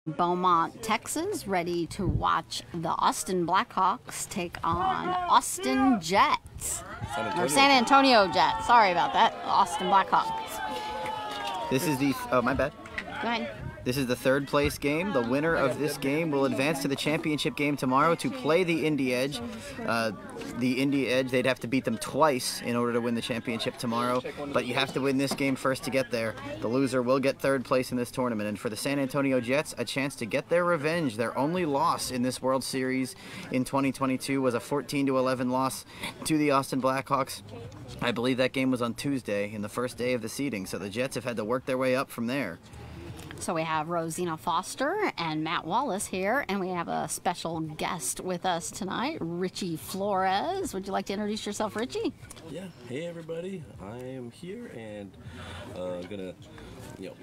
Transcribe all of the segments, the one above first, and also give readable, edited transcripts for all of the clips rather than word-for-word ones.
Beaumont, Texas, ready to watch the Austin Blackhawks take on Austin Jets. Or San Antonio Jets. Sorry about that. Austin Blackhawks. This is the, oh, my bad. Go ahead. This is the third place game. The winner of this game will advance to the championship game tomorrow to play the Indy Edge. The Indy Edge, they'd have to beat them twice in order to win the championship tomorrow, but you have to win this game first to get there. The loser will get third place in this tournament, and for the San Antonio Jets, a chance to get their revenge. Their only loss in this World Series in 2022 was a 14-11 loss to the Austin Blackhawks. I believe that game was on Tuesday, in the first day of the seeding, so the Jets have had to work their way up from there. So we have Rosina Foster and Matt Wallace here, and we have a special guest with us tonight, Richie Flores. Would you like to introduce yourself, Richie? Yeah. Hey, everybody. I am here and gonna,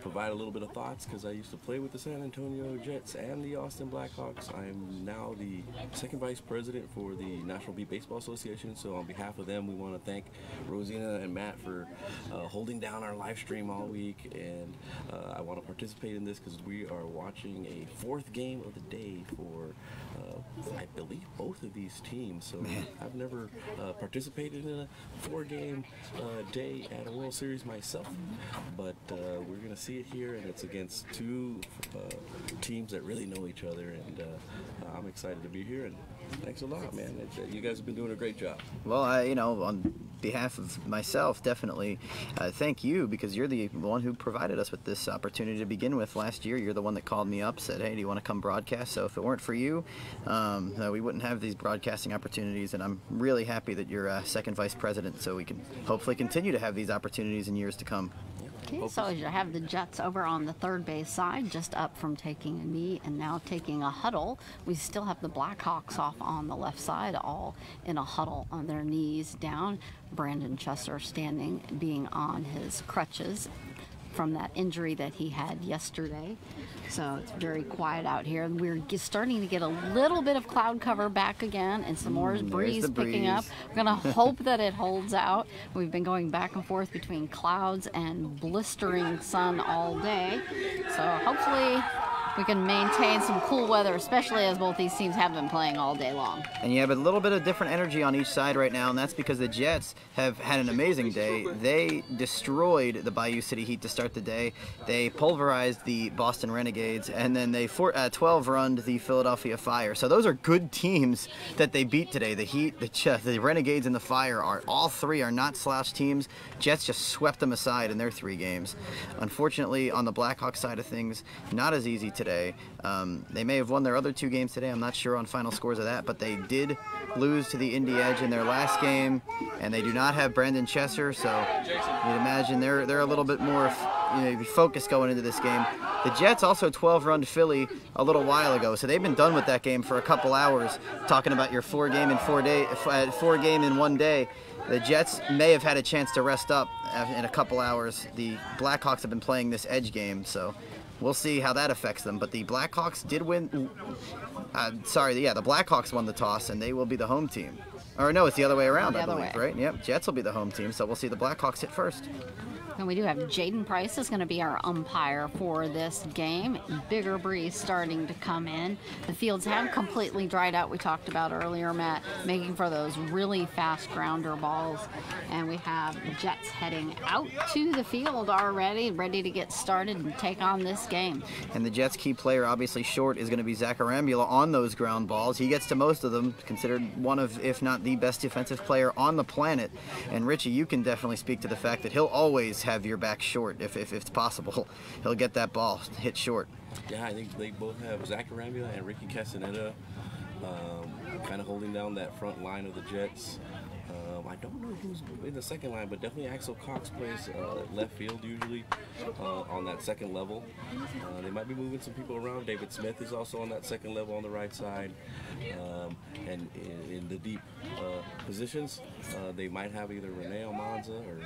provide a little bit of thoughts because I used to play with the San Antonio Jets and the Austin Blackhawks. I'm now the second vice president for the National Beat Baseball Association. So on behalf of them, we want to thank Rosina and Matt for holding down our live stream all week, and I want to participate in this because we are watching a fourth game of the day for I believe both of these teams. So I've never participated in a four-game day at a World Series myself, but we're going to see it here, and it's against two teams that really know each other, and I'm excited to be here, and thanks a lot, man. You guys have been doing a great job. Well, on behalf of myself, definitely thank you, because you're the one who provided us with this opportunity to begin with last year. You're the one that called me up, said, hey, do you want to come broadcast? So if it weren't for you, we wouldn't have these broadcasting opportunities, and I'm really happy that you're second vice president, so we can hopefully continue to have these opportunities in years to come. Okay, so you have the Jets over on the third base side, just up from taking a knee and now taking a huddle. We still have the Blackhawks off on the left side, all in a huddle on their knees down. Brandon Chesser standing, being on his crutches from that injury that he had yesterday. So it's very quiet out here. We're starting to get a little bit of cloud cover back again, and some more breeze picking up. We're going to hope that it holds out. We've been going back and forth between clouds and blistering sun all day. So hopefully we can maintain some cool weather, especially as both these teams have been playing all day long. And you have a little bit of different energy on each side right now, and that's because the Jets have had an amazing day. They destroyed the Bayou City Heat to start the day. They pulverized the Boston Renegades, and then they 12-runned the Philadelphia Fire. So those are good teams that they beat today. The Heat, the Renegades, and the Fire all three are not slouch teams. Jets just swept them aside in their 3 games. Unfortunately, on the Blackhawks side of things, not as easy today. They may have won their other 2 games today. I'm not sure on final scores of that, but they did lose to the Indy Edge in their last game, and they do not have Brandon Chesser, so you'd imagine they're a little bit more focused going into this game. The Jets also 12-run Philly a little while ago, so they've been done with that game for a couple hours. Talking about your 4 game in 1 day. The Jets may have had a chance to rest up in a couple hours. The Blackhawks have been playing this Edge game, so we'll see how that affects them. But the Blackhawks did win. The Blackhawks won the toss, and they will be the home team. Or no, it's the other way around, I believe, right? Yep, Jets will be the home team, so we'll see the Blackhawks hit first. And we do have Jaden Price is going to be our umpire for this game. Bigger breeze starting to come in. The fields have completely dried out. We talked about earlier, Matt, making for those really fast grounder balls. And we have the Jets heading out to the field already, ready to get started and take on this game. And the Jets' key player, obviously short, is going to be Zach Arambula on those ground balls. He gets to most of them, considered one of, if not the best defensive player on the planet. And Richie, you can definitely speak to the fact that he'll always have your back short if it's possible. He'll get that ball hit short. Yeah, I think they both have Zach Arambula and Ricky Castaneda kind of holding down that front line of the Jets. I don't know who's in the second line, but definitely Axel Cox plays left field usually on that second level. They might be moving some people around. David Smith is also on that second level on the right side. And in the deep positions, they might have either Rene Almanza or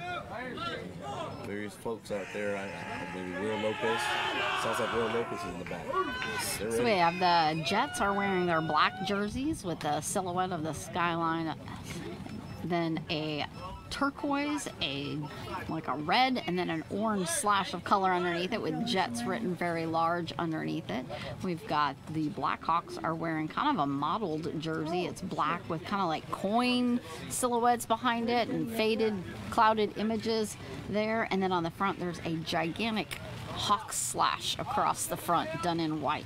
various folks out there. Maybe Will Lopez. Sounds like Will Lopez is in the back. So we have the Jets are wearing their black jerseys with the silhouette of the skyline, then a turquoise, like a red, and then an orange slash of color underneath it with Jets written very large underneath it. We've got the Blackhawks are wearing kind of a mottled jersey. It's black with kind of like coin silhouettes behind it and faded, clouded images there. And then on the front, there's a gigantic hawk slash across the front done in white.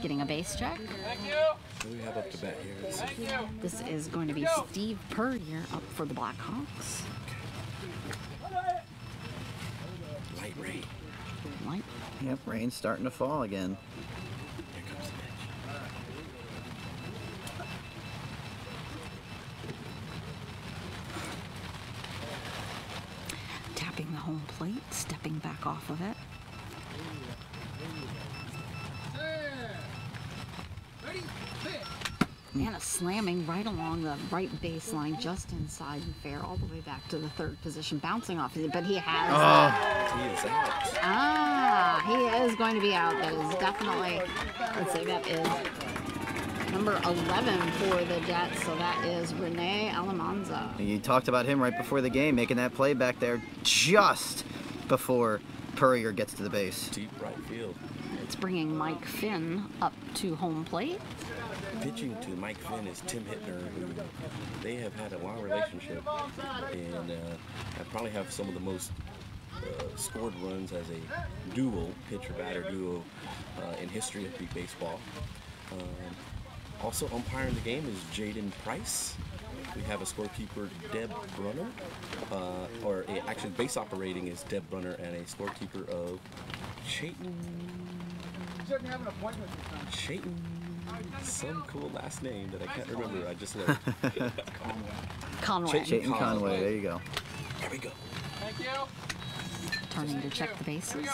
Getting a base check. What do we have up to bat here? Let's see. This is going to be Steve Puryear up for the Blackhawks. Light rain. Light. Yep, rain's starting to fall again. Here comes the pitch. Tapping the home plate, stepping back off of it. And a slamming right along the right baseline, just inside and fair, all the way back to the third position, bouncing off of it. But he has. He is out. He is going to be out. That is definitely. Let's say that is number 11 for the Jets. So that is Rene Alamanza. You talked about him right before the game, making that play back there just before Puryear gets to the base. Deep right field. It's bringing Mike Finn up to home plate. Pitching to Mike Finn is Tim Hittner, who they have had a long relationship, and I probably have some of the most scored runs as a duo, pitcher-batter duo, in history of big baseball. Also umpiring the game is Jaden Price. We have a scorekeeper, Deb Brunner, actually base operating is Deb Brunner, and a scorekeeper of Chayton. Some cool last name that I can't remember. I just learned. Conway. Chayton Conway, there you go. There we go. Thank you. Turning to check the bases.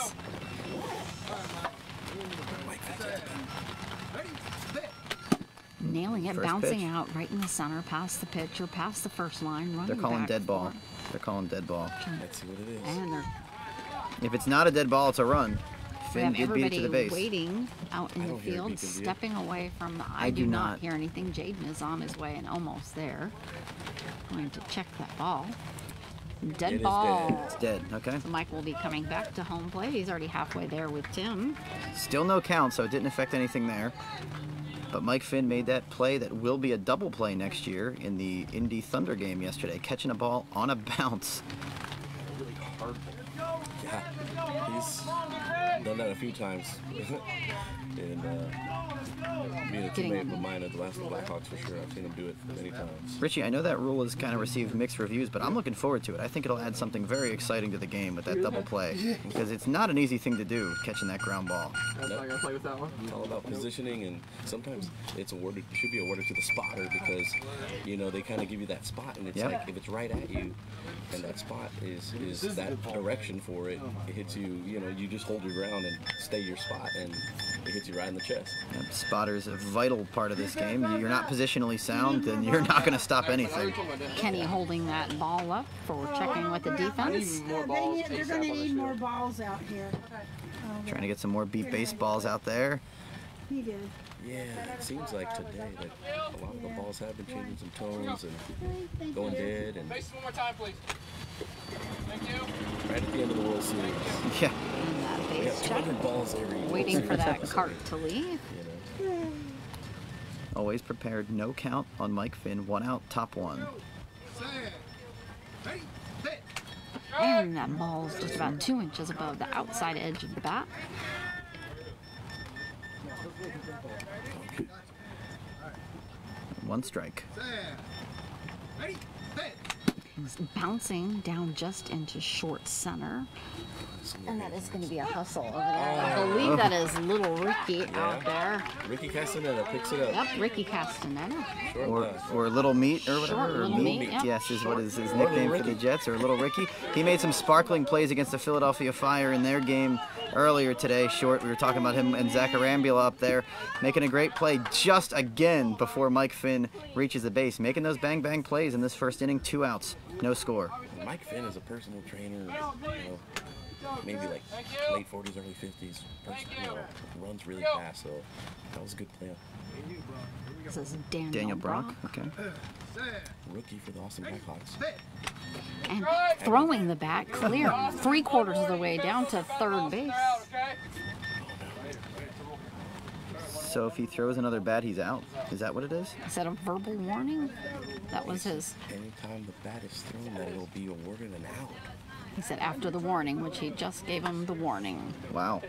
Mike Finn's at the bat. Nailing it, First bouncing pitch. out right in the center, past the pitcher, past the first line, running They're calling back dead ball. for- They're calling dead ball. Let's see what it is. And they're If it's not a dead ball, it's a run. we Finn have did beat it to everybody the base. waiting out in I the don't hear a field, beacon, do you? stepping away from the. I do not. hear anything. Jaden is on his way and almost there. Going to check that ball. Dead It is ball. dead. It's dead, okay. So Mike will be coming back to home plate. He's already halfway there with Tim. Still no count, so it didn't affect anything there. But Mike Finn made that play that will be a double play next year in the Indy Thunder game yesterday, catching a ball on a bounce. Really hard. Yeah, he's done that a few times. And being a teammate of mine at the last Blackhawks for sure, I've seen him do it many times. Richie, I know that rule has kind of received mixed reviews, but I'm looking forward to it. I think it'll add something very exciting to the game with that double play, because it's not an easy thing to do, catching that ground ball. That's not gonna play with that one. It's all about positioning, and sometimes it's awarded, should be awarded to the spotter because, you know, they kind of give you that spot, and it's Yep. like if it's right at you, and that spot is that direction for it, it hits you. You know, you just hold your ground and stay your spot, and it hits you right in the chest. Yep, spotter's a vital part of this game. You're not positionally sound, then you're not going to stop anything. Kenny holding that ball up for checking with the defense. More balls. They're going to need more balls out here. Trying to get some more beat baseballs out there. He did. Yeah, it seems like today that a lot of the balls have been changing some tones and going dead, and Bases one more time, please. Thank you. right at the end of the World Series, Yeah. And that we base have check. 200 balls every World Waiting for Series that episode, cart to leave. You know. Always prepared, no count on Mike Finn. 1 out, top 1. And that ball's just about 2 inches above the outside edge of the bat. One strike. It's bouncing down just into short center. And that is going to be a hustle over there. I believe that is little Ricky out there. Ricky Castaneda picks it up. Yep, Ricky Castaneda. Short pass. Or Little Meat or whatever. Short or Little Meat, yep. Yes, is what is his nickname for the Jets, or Little Ricky. He made some sparkling plays against the Philadelphia Fire in their game earlier today. Short, we were talking about him and Zach Arambula up there, making a great play just again before Mike Finn reaches the base. Making those bang-bang plays in this first inning, 2 outs, no score. Mike Finn is a personal trainer. You know, maybe like late 40s, early 50s. Runs really fast, so that was a good play. This is Daniel, Daniel Brock. Brock. Okay. Rookie for the Austin Blackhawks. And throwing the bat clear 3/4 of the way down to third base. So if he throws another bat, he's out. Is that what it is? Is that a verbal warning? That was his. Anytime the bat is thrown, that it'll be awarded an out. He said after the warning, which he just gave him the warning. Wow.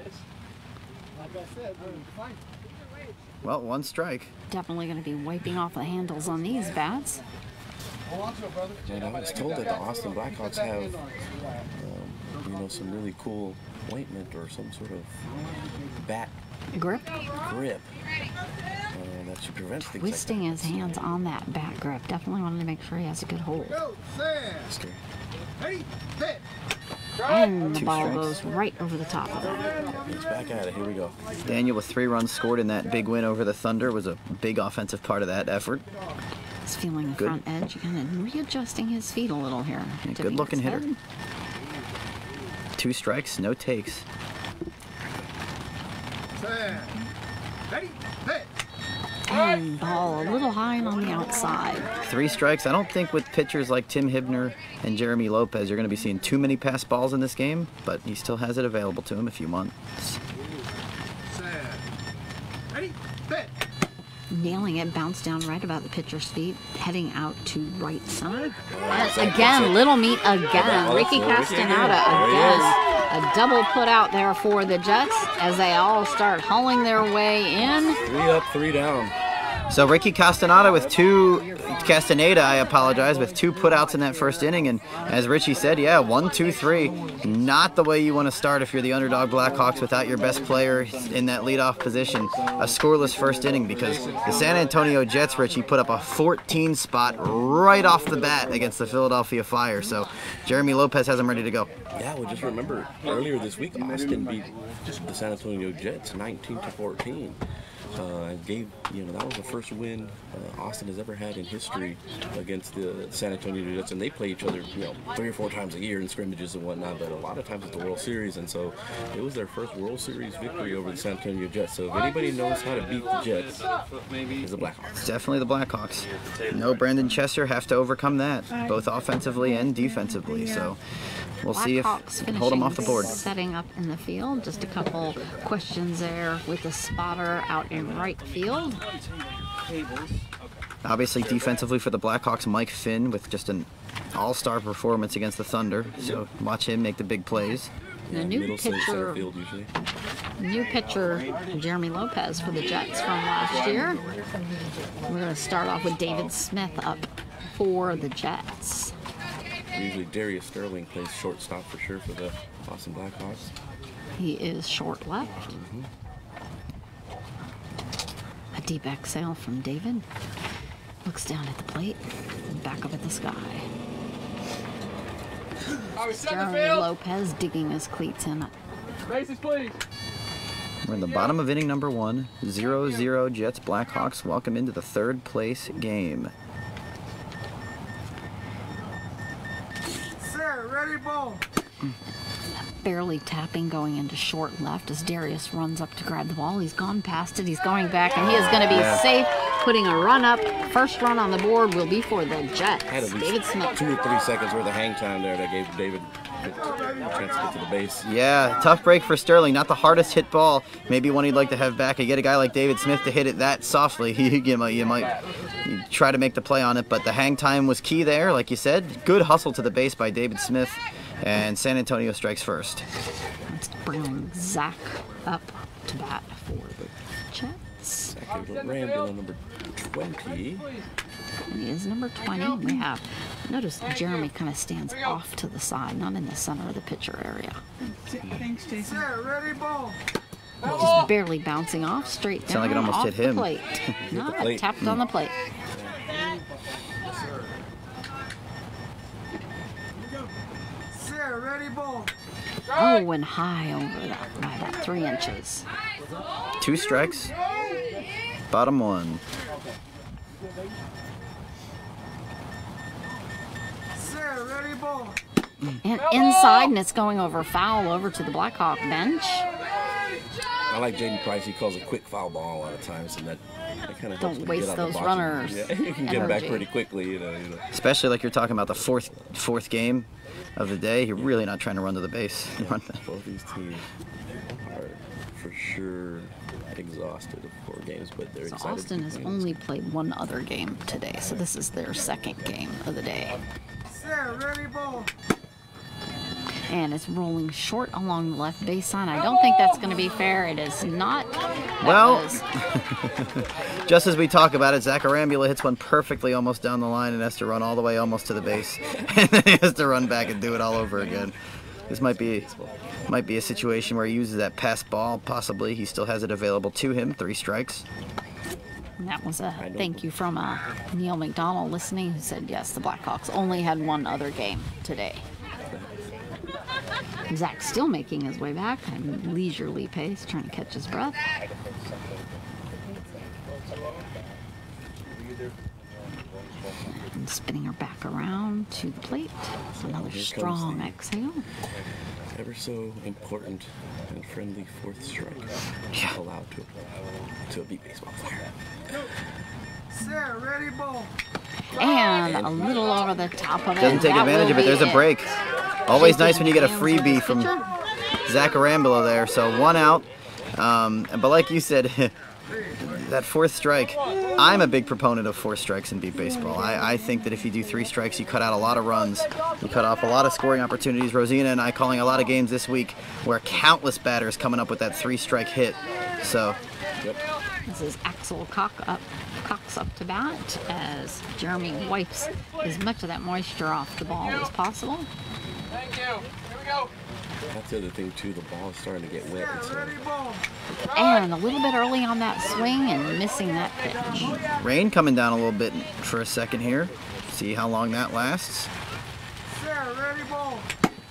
Well, one strike. Definitely going to be wiping off the handles on these bats. And I was told that the Austin Blackhawks have, some really cool ointment or some sort of bat Grip? That should prevent things Twisting like his hands on that bat grip. Definitely wanted to make sure he has a good hold. And the ball goes right over the top of it. It's back at it. Here we go. Daniel with 3 runs scored in that big win over the Thunder was a big offensive part of that effort. He's feeling the front edge and readjusting his feet a little here. Yeah, good looking hitter. 2 strikes, no takes. And ball a little high and on the outside. 3 strikes. I don't think with pitchers like Tim Hibner and Jeremy Lopez, you're going to be seeing too many pass balls in this game, but he still has it available to him if you want. Nailing it, bounced down right about the pitcher's feet, heading out to right center. And again, Little Meat again. Ricky Castaneda again. A double put out there for the Jets as they all start hauling their way in. 3 up, 3 down. So Ricky Castaneda with 2 putouts in that first inning, and as Richie said, 1, 2, 3. Not the way you want to start if you're the underdog Blackhawks without your best player in that leadoff position. A scoreless first inning because the San Antonio Jets, Richie, put up a 14 spot right off the bat against the Philadelphia Fire. So Jeremy Lopez has him ready to go. Yeah, well, just remember earlier this week, Austin beat the San Antonio Jets 19-14. That was the first win Austin has ever had in history against the San Antonio Jets, and they play each other 3 or 4 times a year in scrimmages and whatnot, but a lot of times it's the World Series, and so it was their first World Series victory over the San Antonio Jets. So if anybody knows how to beat the Jets, it's the Blackhawks. It's definitely the Blackhawks. No Brandon Chester have to overcome that, both offensively and defensively. So we'll see if we can hold them off the board. Setting up in the field, just a couple questions there with the spotter out in right field. Obviously defensively for the Blackhawks, Mike Finn with just an all-star performance against the Thunder. So watch him make the big plays. The new pitcher, Jeremy Lopez for the Jets from last year. We're going to start off with David Smith up for the Jets. Usually Darius Sterling plays shortstop for sure for the Austin Blackhawks. He is short left. A deep exhale from David. Looks down at the plate, back up at the sky. Jeremy Lopez digging his cleats in. Bases, please. We're in the bottom of inning number 1. 0-0 Jets Blackhawks. Welcome into the 3rd place game. Sir, ready, ball. Barely tapping going into short left as Darius runs up to grab the ball. He's gone past it. He's going back, and he is going to be safe, putting a run up. First run on the board will be for the Jets. Had at least David Smith. 2 or 3 seconds worth of hang time there that gave David a chance to get to the base. Yeah, tough break for Sterling. Not the hardest hit ball. Maybe one he'd like to have back. You get a guy like David Smith to hit it that softly. You might try to make the play on it, but the hang time was key there, like you said. Good hustle to the base by David Smith, and San Antonio strikes first. Let's bring Zach up to bat for the Jets. Zach Randall, number 20. He is number 20. We have, notice Jeremy kind of stands off to the side, not in the center of the pitcher area. Thanks, Jason. Sir, ready, ball. Just barely bouncing off, straight down. Sound like it almost off hit him. The plate. No, it tapped on the plate. Sir, ready, ball. Oh, and high over that by about 3 inches. 2 strikes. Bottom 1. Sir, ready, ball. And inside, and it's going over foul over to the Blackhawk bench. I like Jaden Price. He calls a quick foul ball a lot of times, and that kind of helps Don't when you waste get out those the box. runners. Yeah, you can get them back energy. pretty quickly, you know. Especially like you're talking about the fourth game of the day. You're really not trying to run to the base. Both these teams are for sure exhausted of 4 games, but they're So excited. Austin has only played one other game today, so this is their second game of the day. Sarah, ready, ball. And it's rolling short along the left base side. I don't think that's going to be fair. It is not. That Well, was- just as we talk about it, Zach Arambula hits one perfectly almost down the line and has to run all the way almost to the base. And then he has to run back and do it all over again. This might be a situation where he uses that pass ball, possibly. He still has it available to him. 3 strikes. And that was a thank you from Neil McDonald listening, who said, yes, the Blackhawks only had one other game today. Zach's still making his way back at a leisurely pace, trying to catch his breath. And spinning her back around to the plate. Another Here comes strong the- exhale. Ever so important and friendly 4th strike allowed to a beat baseball player. Sarah, ready, ball. And a little over the top of it. Doesn't take That advantage will of it. be There's a break. Always nice when you get a Hands of this freebie from pitcher. Zach Arambula there. So 1 out. But like you said, that 4th strike, I'm a big proponent of 4 strikes in beat baseball. I think that if you do 3 strikes, you cut out a lot of runs. You cut off a lot of scoring opportunities. Rosina and I calling a lot of games this week where countless batters coming up with that 3-strike hit. So This is Axel Cox up to bat as Jeremy wipes as much of that moisture off the ball as possible. Thank you. Here we go. That's the other thing too. The ball is starting to get wet. And so Ready, ball. And a little bit early on that swing and missing that pitch. rain coming down a little bit for a second here. See how long that lasts. Sarah, ready, ball.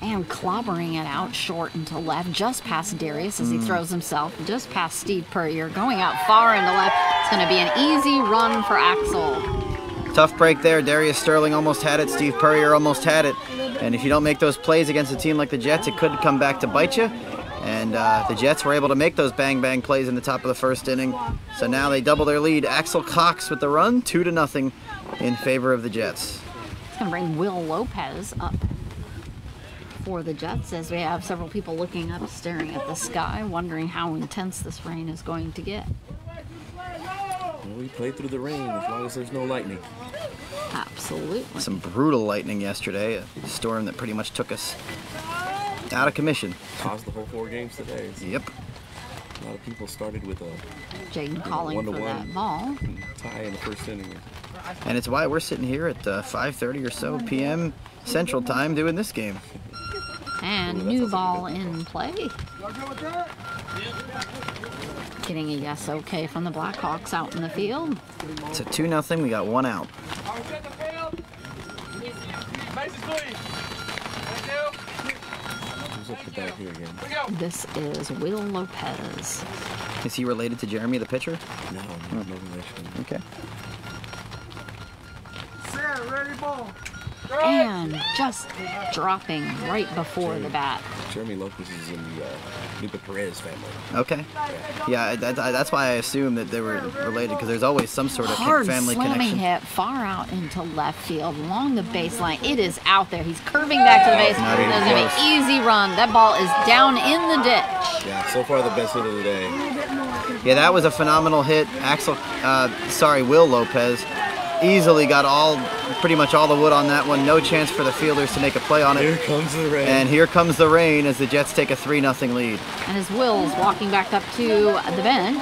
And clobbering it out short and to left, just past Darius as he throws himself, just past Steve Purrier, going out far into left. It's going to be an easy run for Axel. Tough break there. Darius Sterling almost had it. Steve Purrier almost had it. And if you don't make those plays against a team like the Jets, it could come back to bite you. And the Jets were able to make those bang-bang plays in the top of the 1st inning. So now they double their lead. Axel Cox with the run, 2-0 in favor of the Jets. It's going to bring Will Lopez up for the Jets as we have several people looking up, staring at the sky, wondering how intense this rain is going to get. well, we played through the rain as long as there's no lightning. Absolutely. Some brutal lightning yesterday, a storm that pretty much took us out of commission. Caused the whole 4 games today. So Yep. a lot of people started with a Jaden calling for 1-1 that ball. tie in the 1st inning. And it's why we're sitting here at 5:30 or so p.m. Central Time doing this game. And new ball in play. Y'all good with that? Getting a yes okay from the Blackhawks out in the field. It's a 2-0. We got 1 out. All right, set the field. Bases, please. Thank you. Who's up the bat here again? Here we go. This is Will Lopez. Is he related to Jeremy, the pitcher? No, no relation. Okay. Sarah, ready, ball. And just dropping right before the bat. Jeremy Lopez is in the Lupe Perez family. Okay. Yeah, that's why I assume that they were related, because there's always some sort of Hard family slamming connection. hit far out into left field along the baseline. It is out there. He's curving back to the base. Not even There's going to close. be an easy run. That ball is down in the ditch. Yeah, so far the best hit of the day. Yeah, that was a phenomenal hit. Will Lopez easily got pretty much all the wood on that one. No chance for the fielders to make a play on Here it. comes the rain. And here comes the rain as the Jets take a 3-0 lead. And as Will's walking back up to the bench,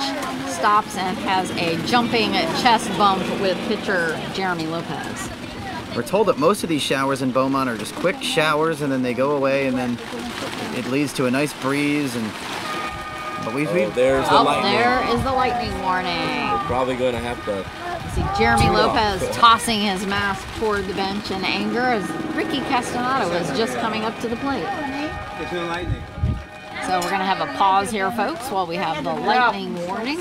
stops and has a jumping chest bump with pitcher Jeremy Lopez. We're told that most of these showers in Beaumont are just quick showers and then they go away, and then it leads to a nice breeze. But there's the Oh, lightning. there is the lightning warning. We're probably going to have to. See Jeremy Too long. Lopez tossing his mask toward the bench in anger as Ricky Castaneda was just coming up to the plate. So we're going to have a pause here, folks, while we have the lightning warning.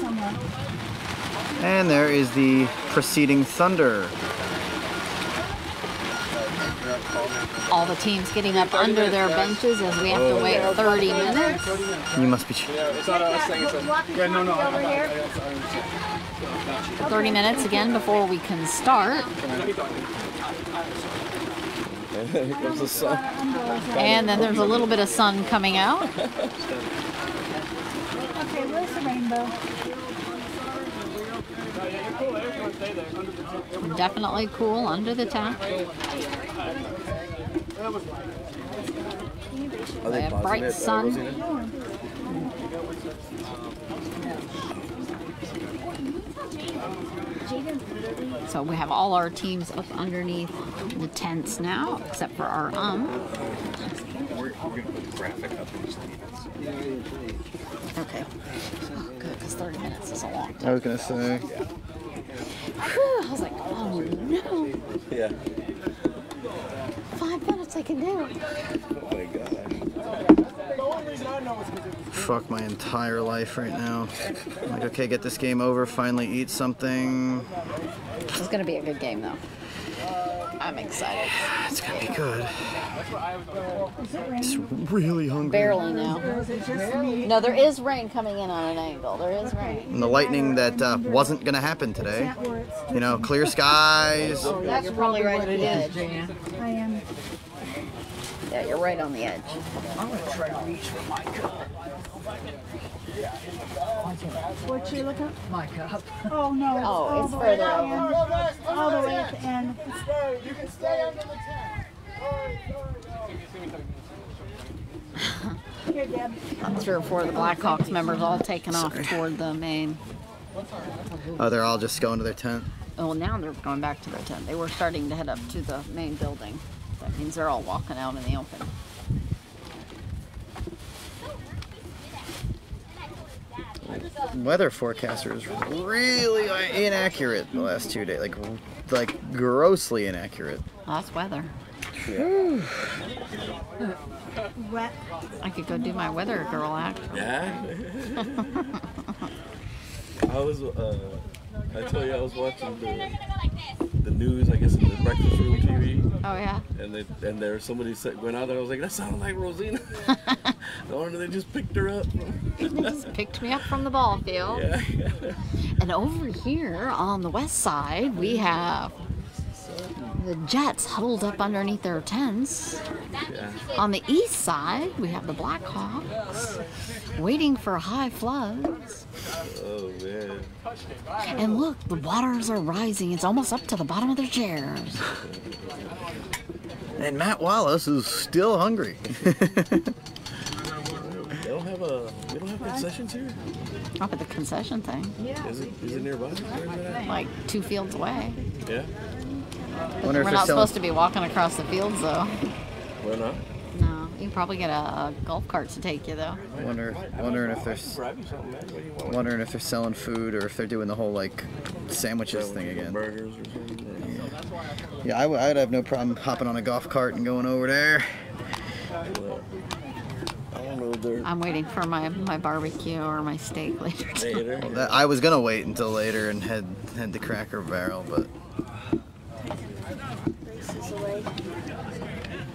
And there is the preceding thunder. all the teams getting up under their benches as we have to wait 30 minutes. You must be. It's not us saying it's yeah, no. 30 minutes again before we can start. Here comes the sun. And then there's a little bit of sun coming out. Okay, where's the rainbow? Definitely cool under the tent. We have bright sun. So we have all our teams up underneath the tents now, except for our We're going to put the graphic up in these Okay. Oh, good, because 30 minutes is a long time. I was gonna say. Whew, I was like, oh no. Yeah. 5 minutes I can do. Oh my gosh. Fuck my entire life right now. I'm like, okay, get this game over, finally eat something. It's going to be a good game, though. I'm excited. It's gonna be good. It's really hungry. Barely now. No, there is rain coming in on an angle. There is rain. And the lightning that wasn't gonna happen today. You know, clear skies. That's probably right at the edge. I am. Yeah, you're right on the edge. I'm gonna try to reach for my cup. What you looking? My cup. Oh no. Oh, all it's the way further at the over. end. All the way at the end. You can stay under the tent. Here, Deb. 3 or 4 of the Blackhawks members all taking off toward the main. Oh, they're all just going to their tent. Oh, now they're going back to their tent. They were starting to head up to the main building. That means they're all walking out in the open. Weather forecasters really inaccurate the last 2 days. Like grossly inaccurate. That's weather. Wet. I could go do my weather girl act. Yeah. I was, I tell you, I was watching the news, I guess, in the breakfast room TV. Oh, yeah? And there was somebody went out there. I was like, that sounded like Rosina. No wonder they just picked her up. Just picked me up from the ball field. Yeah. And over here on the west side, we have the Jets huddled up underneath their tents. Yeah. On the east side, we have the Blackhawks waiting for high floods. Oh, man. And look, the waters are rising. It's almost up to the bottom of their chairs. And Matt Wallace is still hungry. They don't have concessions here? Up at the concession thing, Is it nearby? Where is it at? like 2 fields away. Yeah. But we're not supposed to be walking across the fields, though. Why not? No, you can probably get a golf cart to take you, though. Wondering if they're selling food or if they're doing the whole like sandwiches thing again. Burgers or something. Yeah, I'd have no problem hopping on a golf cart and going over there. I don't know. They're I'm waiting for my barbecue or my steak later today. later. I was gonna wait until later and head to Cracker Barrel, but Races away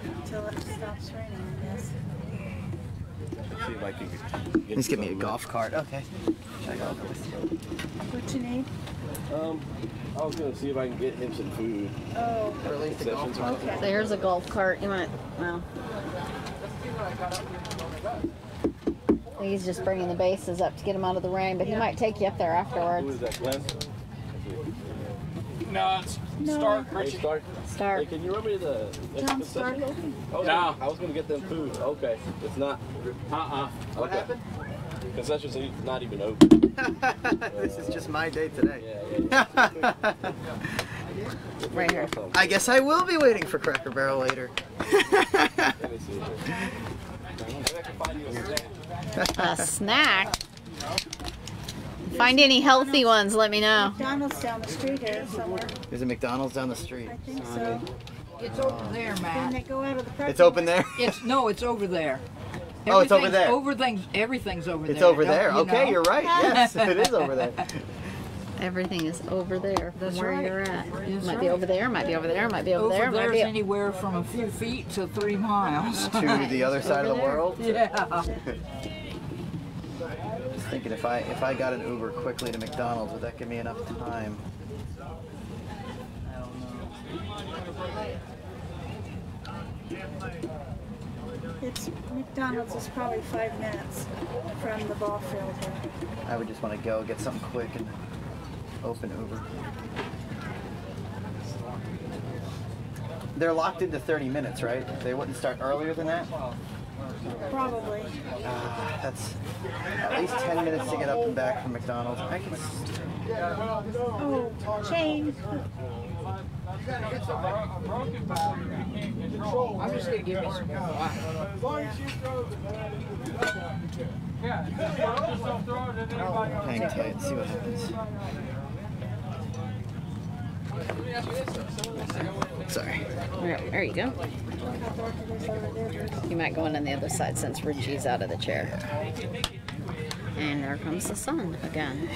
until it stops raining, I guess. See if I can please get me a golf cart. Okay. What you need? I was gonna see if I can get him some food. Oh, Concessions. okay. So here's a golf cart. You want? Well, he's just bringing the bases up to get him out of the rain, but he might take you up there Who afterwards. is that, Glenn? No, it's Stark. Hey, Richie. Stark. Start. Hey, can you run me to the John Stark. concession? Oh, No. I was gonna get them food. Okay, it's not. What Okay. happened? Concessions are not even open. This is just my day today. Yeah. Right here. I guess I will be waiting for Cracker Barrel later. Let me see. Maybe I can find you a snack. A snack. Find any healthy ones, let me know. McDonald's down the street here somewhere. There's a McDonald's down the street. I think so. It's over there, Didn't Matt. it go out of the parking It's open there? It's over there. Oh, it's over there. Everything's over there. It's over Don't there. you Okay, know? you're right. Yes, it is over there. Everything is over there from That's where right. you're at. That's Might be right. over there, might be over there, might be over there, might There's be anywhere from a few feet to 3 miles. To the other side of the there. world. Yeah. Just thinking if I got an Uber quickly to McDonald's, would that give me enough time? It's McDonald's is probably 5 minutes from the ball field here. I would just want to go get something quick and open Uber. They're locked into 30 minutes, right? They wouldn't start earlier than that? Probably. That's at least 10 minutes to get up and back from McDonald's. I can. Oh, change. I'm just gonna give you some more. Hang tight, see what happens. Sorry. There you go. You might go in on the other side since Richie's out of the chair. And there comes the sun again.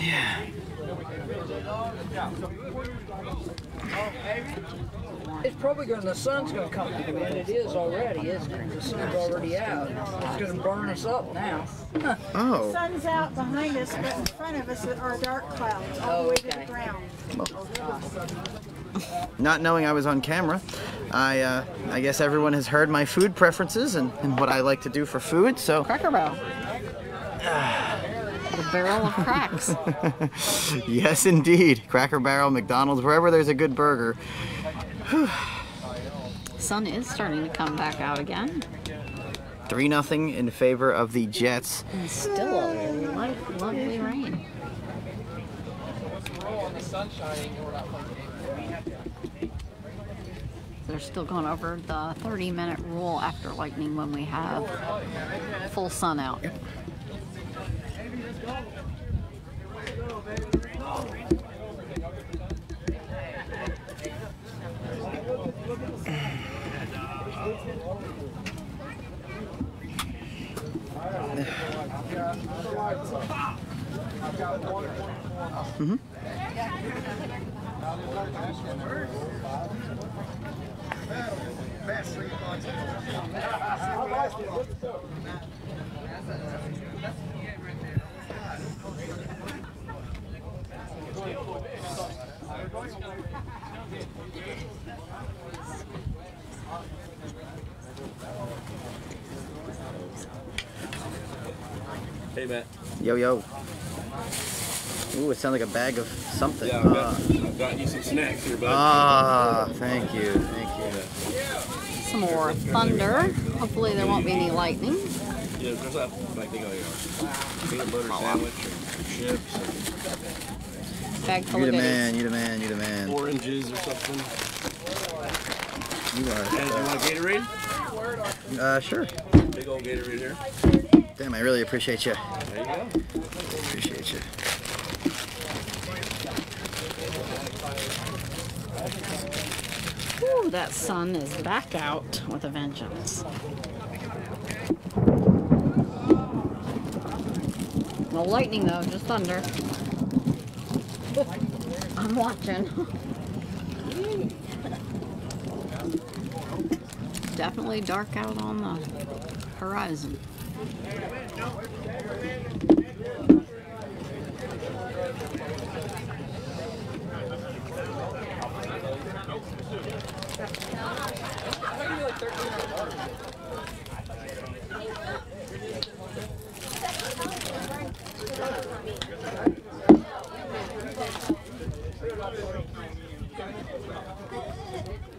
It's probably the sun's gonna come in, and it is already, isn't it? The sun's already out. It's gonna burn us up now. Oh. Sun's out behind us, but in front of us are dark clouds all the way to the Okay. ground. Not knowing I was on camera, I guess everyone has heard my food preferences and what I like to do for food, so. Cracker Barrel. The barrel of cracks. Yes, indeed. Cracker Barrel, McDonald's, wherever there's a good burger. Sun is starting to come back out again. 3-0 in favor of the Jets. And still a light, lovely rain. They're still going over the 30-minute rule after lightning when we have full sun out. Mm-hmm. Hey, Matt. Yo, yo. Ooh, it sounds like a bag of something. Yeah, I've got you some snacks here, bud. Thank you, thank you. Some more thunder. Hopefully there won't be any lightning. Yeah, there's that like they go here. Peanut butter sandwich or chips, Bag full You of the goodies. man, you the man, you the man. oranges or something. You And you want a Gatorade? are. Sure. Big old Gatorade here. Damn, I really appreciate you. There you go. Appreciate you. Whew, that sun is back out with a vengeance. No lightning though, just thunder. I'm watching. Definitely dark out on the horizon.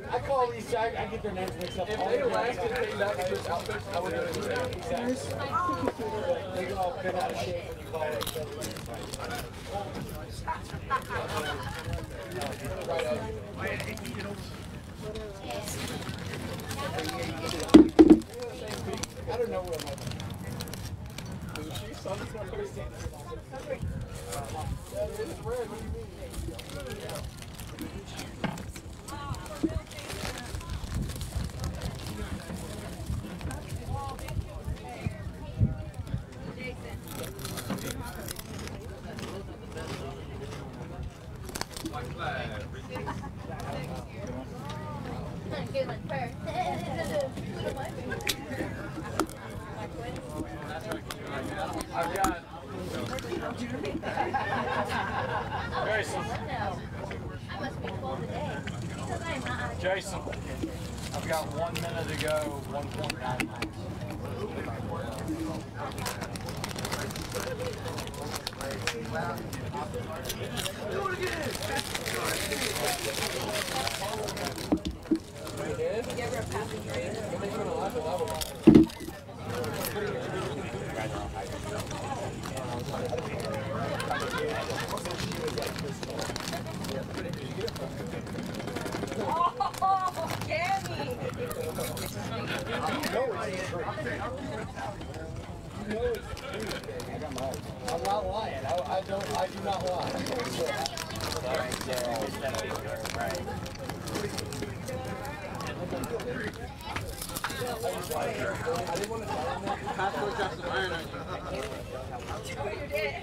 I call these, I get their names mixed up. If they lasted came back to this outfit, I would have been they all been out of shape when you call it. I don't know where my she's on this one. It's red. What do you mean? I've got Jason. Jason, I've got 1 minute to go, 1.9 miles. Do it again. I'm not lying. I do not lie. I didn't want to tell him that. Passport got some iron on you. You did.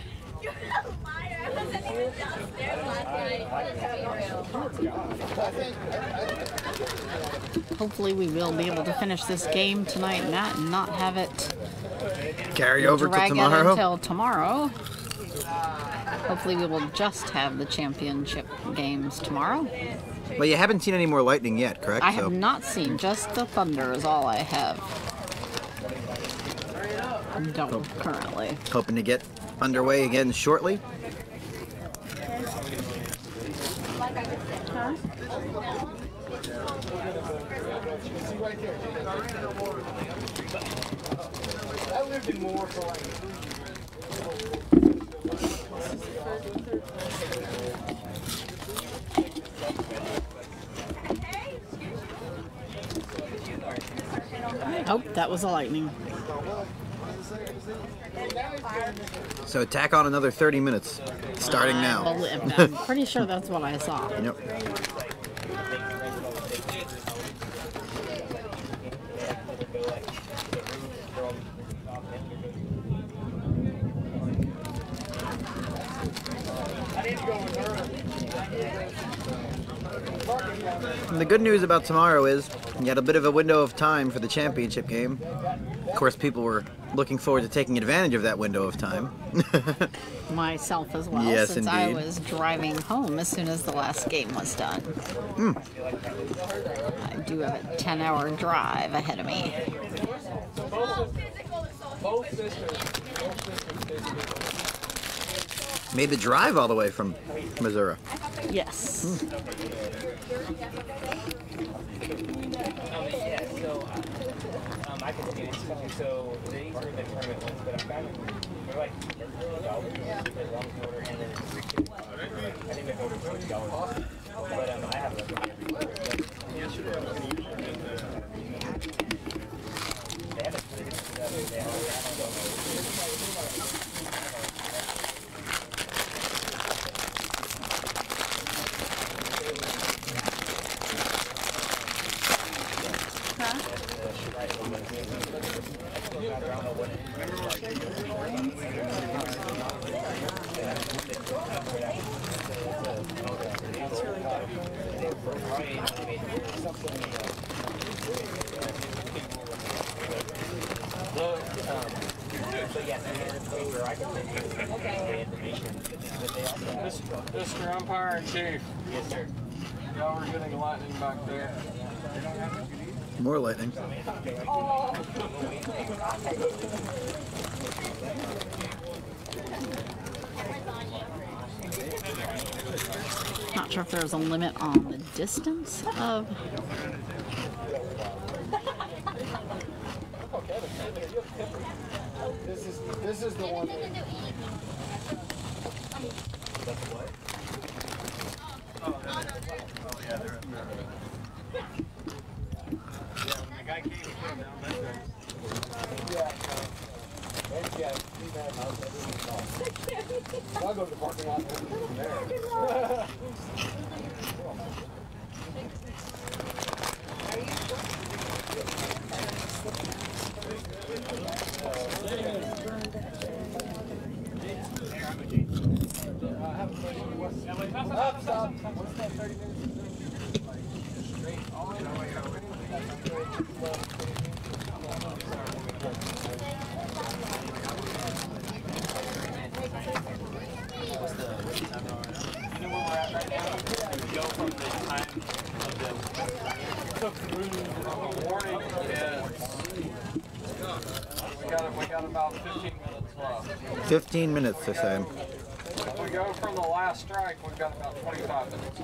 You're a liar. I wasn't even downstairs last night. Hopefully we will be able to finish this game tonight, Matt, and not have it Carry over to drag it tomorrow. until tomorrow. Hopefully we will just have the championship games tomorrow. But you haven't seen any more lightning yet, correct? I have not seen, just the thunder is all I have. Don't currently. Hoping to get underway again shortly. Huh? I lived in more for like. Oh, that was a lightning. So tack on another 30 minutes, starting now. I'm pretty sure that's what I saw. Yep. And the good news about tomorrow is you had a bit of a window of time for the championship game. Of course, people were looking forward to taking advantage of that window of time. Myself as well, Yes, since I indeed. was driving home as soon as the last game was done. I do have a 10-hour drive ahead of me. Made the drive all the way from Missouri. Yes. I can see it. So these were the tournament ones, but I found they're like $30 long order, and then it's $3. I think they ordered $20. But I have it every year. They have Mr. Umpire and Chief. Yes, sir. Y'all were getting lightning back there. More lightning. Not sure if there's a limit on the distance of. This is the one. I'll go to the parking lot from there. We got about 15 minutes left. 15 minutes this time. If we go from the last strike, we've got about 25 minutes.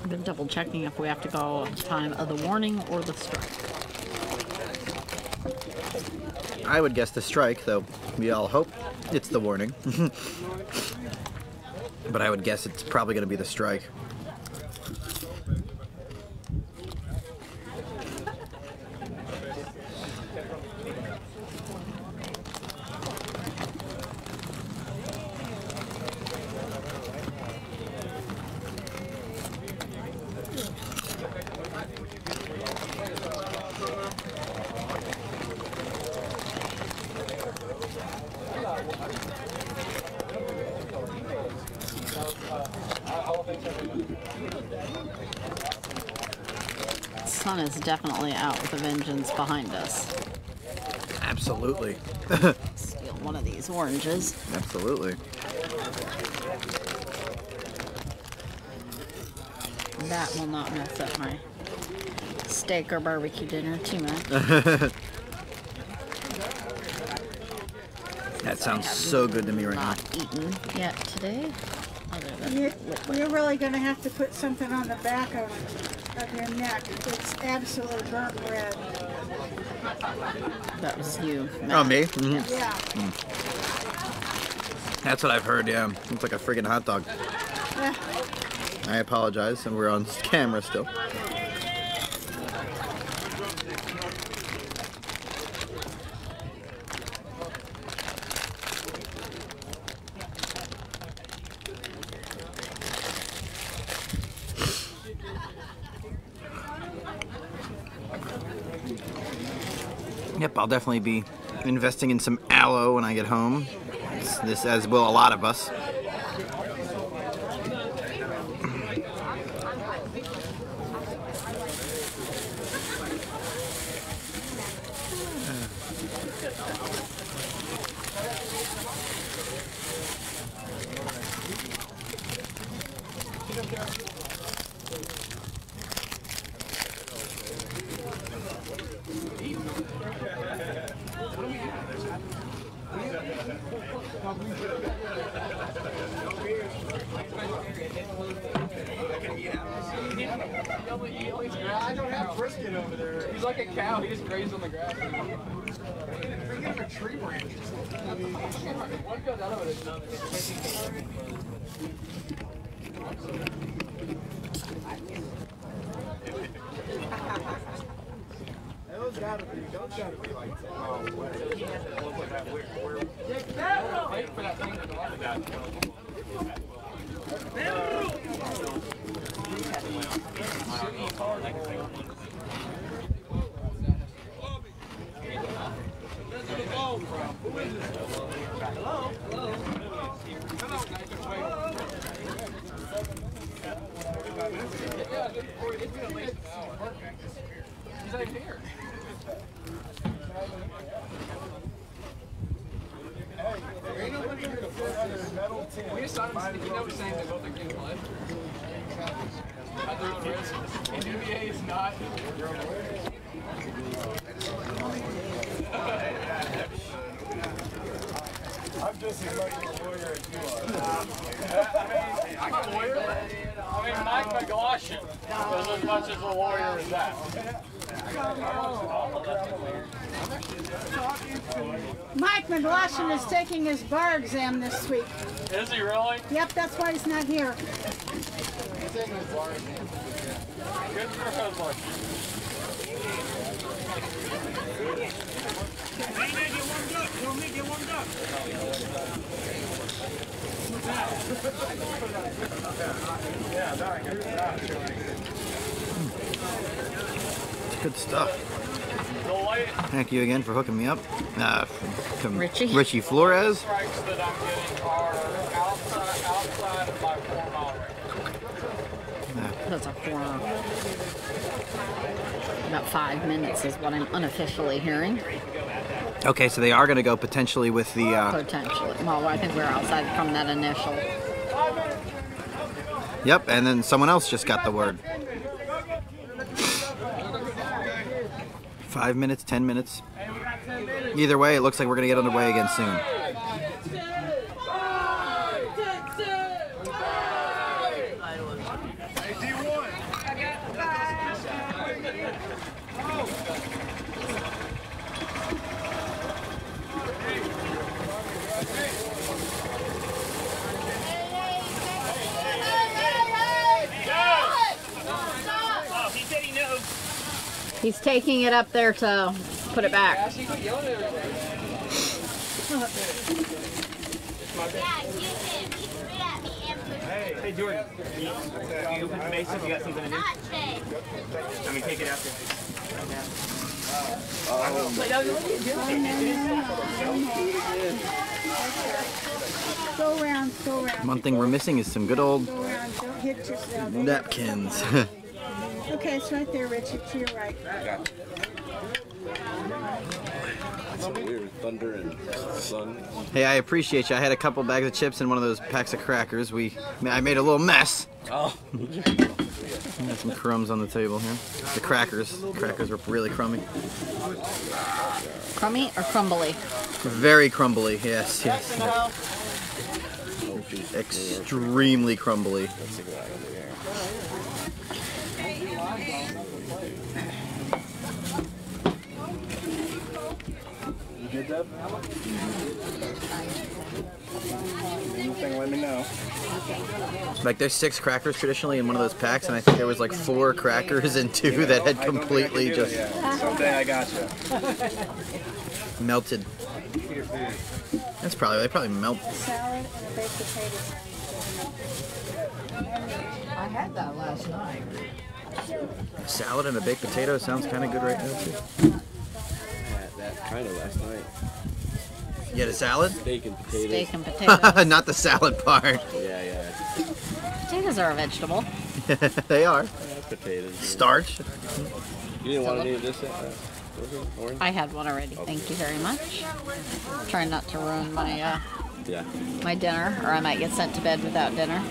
I've been double checking if we have to go at the time of the warning or the strike. I would guess the strike, though we all hope it's the warning. But I would guess it's probably going to be the strike. The sun is definitely out with a vengeance behind us. Absolutely. Steal one of these oranges. Absolutely. That will not mess up my steak or barbecue dinner too much. That sounds so good to me right now. Not eaten yet today. Other than You're really going to have to put something on the back of your neck. It's absolutely burnt red. that was you. Oh, me? Mhm. Yeah. That's what I've heard, yeah. Looks like a friggin' hot dog. Yeah. I apologize, and we're on camera still. Yep, I'll definitely be investing in some aloe when I get home. This as will a lot of us. I don't have brisket over there. He's like a cow. He just grazes on the grass. Bring him a tree branch. One goes out of it. Those gotta be like wait for that thing to go out of that. He's like here. We decided to you know saying that both are getting play. At their own risk. NBBA is not. I'm just as much a lawyer as you are. I'm a lawyer. I mean, Mike McGlashan is as much as a lawyer as that. Mike McGlashan is taking his bar exam this week. Is he really? Yep, that's why he's not here. Good for him. Good stuff. Thank you again for hooking me up. From Richie. Richie Flores. Strikes that I'm getting are outside That's a corner. About 5 minutes is what I'm unofficially hearing. Okay, so they are going to go potentially with the... Potentially. Well, I think we're outside from that initial. Yep, and then someone else just got the word. 5 minutes, 10 minutes. Either way, it looks like we're going to get underway again soon. He's taking it up there to put it back. Hey, Jordan. You open the base if you got something to do? I mean, take it after. Go around, go around. One thing we're missing is some good old Go around, don't hit yourself. napkins. Okay, it's right there, Richie, to your right. Some weird thunder and sun. Hey, I appreciate you. I had a couple bags of chips and one of those packs of crackers. I made a little mess. Oh. Got some crumbs on the table here. The crackers. The crackers were really crummy. Crummy or crumbly? Very crumbly, yes, yes. Extremely crumbly. Anything, let me know. Like there's 6 crackers traditionally in one of those packs, and I think there was like 4 crackers and 2 that had completely just Someday I got you. melted. They probably melt. Salad and a baked potato. I had that last night. Salad and a baked potato sounds kind of good right now too. Had that kind of last night. You had a salad? Steak and potatoes. Steak and potatoes. Not the salad part. Yeah. Potatoes are a vegetable. They are. Potatoes. Starch. You didn't want any of this? Orange? I had one already. Thank you very much. Trying not to ruin my Yeah. my dinner, or I might get sent to bed without dinner.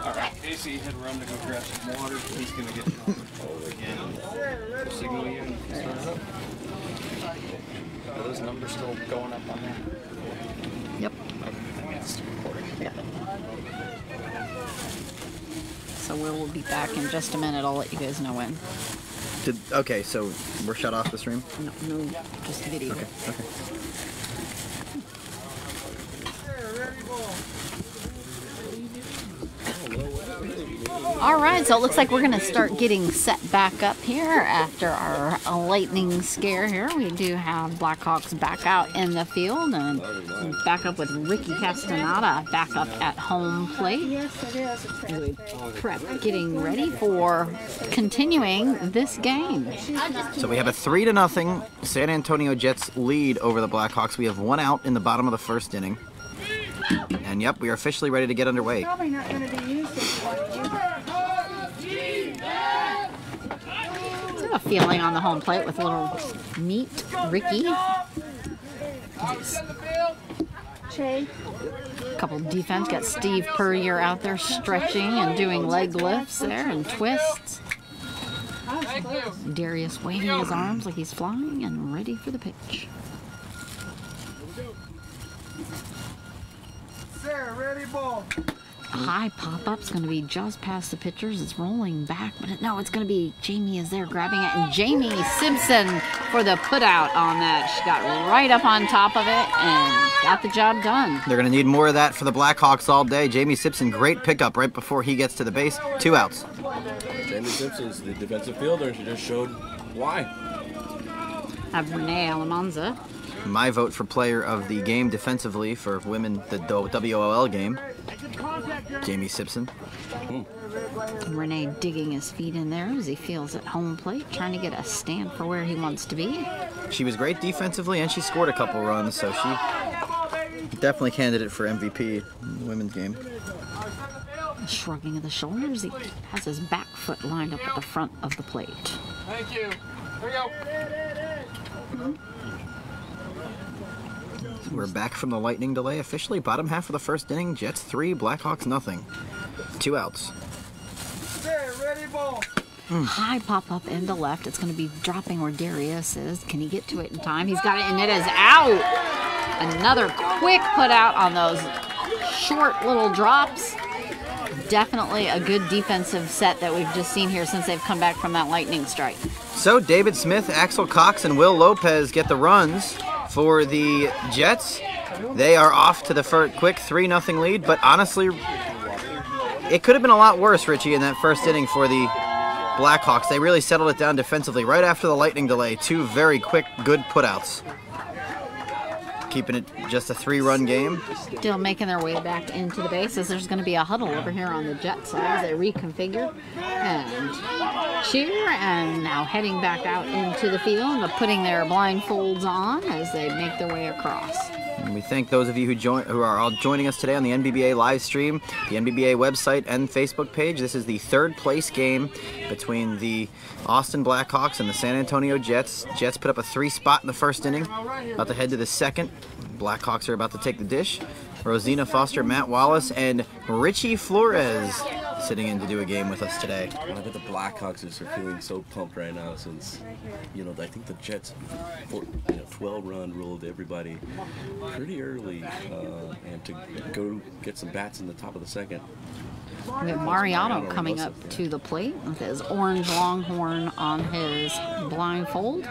Alright, Casey had run to go grab some water. He's going to get again. Signal you and start it up. Are those numbers still going up on there? Yep. It's recording. Yeah. So we'll be back in just a minute. I'll let you guys know when. Okay, so we're shut off the stream? No, just video. Okay. All right, so it looks like we're going to start getting set back up here after our lightning scare here. We do have Blackhawks back out in the field and back up with Ricky Castaneda back up at home plate. Yes, it is. It's Prep getting ready for continuing this game. So we have a 3-0 San Antonio Jets lead over the Blackhawks. We have 1 out in the bottom of the first inning. And yep, we are officially ready to get underway. probably not going to be used this one either. I have a feeling on the home plate with a little meat, Ricky. Che, A couple defense, got Steve Purrier out there stretching and doing leg lifts there and twists. Darius waving his arms like he's flying and ready for the pitch. Sarah, ready, ball. A high pop-up's going to be just past the pitchers. It's rolling back, but no, it's going to be Jamie is there grabbing it, and Jamie Simpson for the put-out on that. She got right up on top of it and got the job done. They're going to need more of that for the Blackhawks all day. Jamie Simpson, great pickup right before he gets to the base. 2 outs. Jamie Simpson's the defensive fielder, and she just showed why. Have Renee Alamanza. My vote for player of the game defensively for women, the WOL game, Jamie Simpson. Renee digging his feet in there as he feels at home plate, trying to get a stand for where he wants to be. She was great defensively, and she scored a couple runs, so she Definitely candidate for MVP in the women's game. Shrugging of the shoulders, he has his back foot lined up at the front of the plate. Thank you. Here we go. We're back from the lightning delay officially. Bottom half of the first inning, Jets 3, Blackhawks nothing. 2 outs. Ready, ball. High pop up into left. It's going to be dropping where Darius is. Can he get to it in time? He's got it, and it is out. Another quick put out on those short little drops. Definitely a good defensive set that we've just seen here since they've come back from that lightning strike. So David Smith, Axel Cox, and Will Lopez get the runs for the Jets. They are off to the quick 3-0 lead, but honestly, it could have been a lot worse, Richie, in that first inning for the Blackhawks. They really settled it down defensively right after the lightning delay. 2 very quick, good putouts. Keeping it just a 3-run game. Still making their way back into the bases. There's going to be a huddle over here on the Jet side as they reconfigure and cheer, and now heading back out into the field, putting their blindfolds on as they make their way across. And we thank those of you who are all joining us today on the NBBA live stream, the NBBA website and Facebook page. This is the 3rd place game between the Austin Blackhawks and the San Antonio Jets. Jets put up a 3 spot in the first inning, about to head to the second. Blackhawks are about to take the dish. Rosina, Foster, Matt Wallace, and Richie Flores sitting in to do a game with us today. I bet the Blackhawks are feeling so pumped right now since, you know, I think the Jets 12-run ruled everybody pretty early, and to go get some bats in the top of the second. We have Mariano coming up to the plate with his orange longhorn on his blindfold.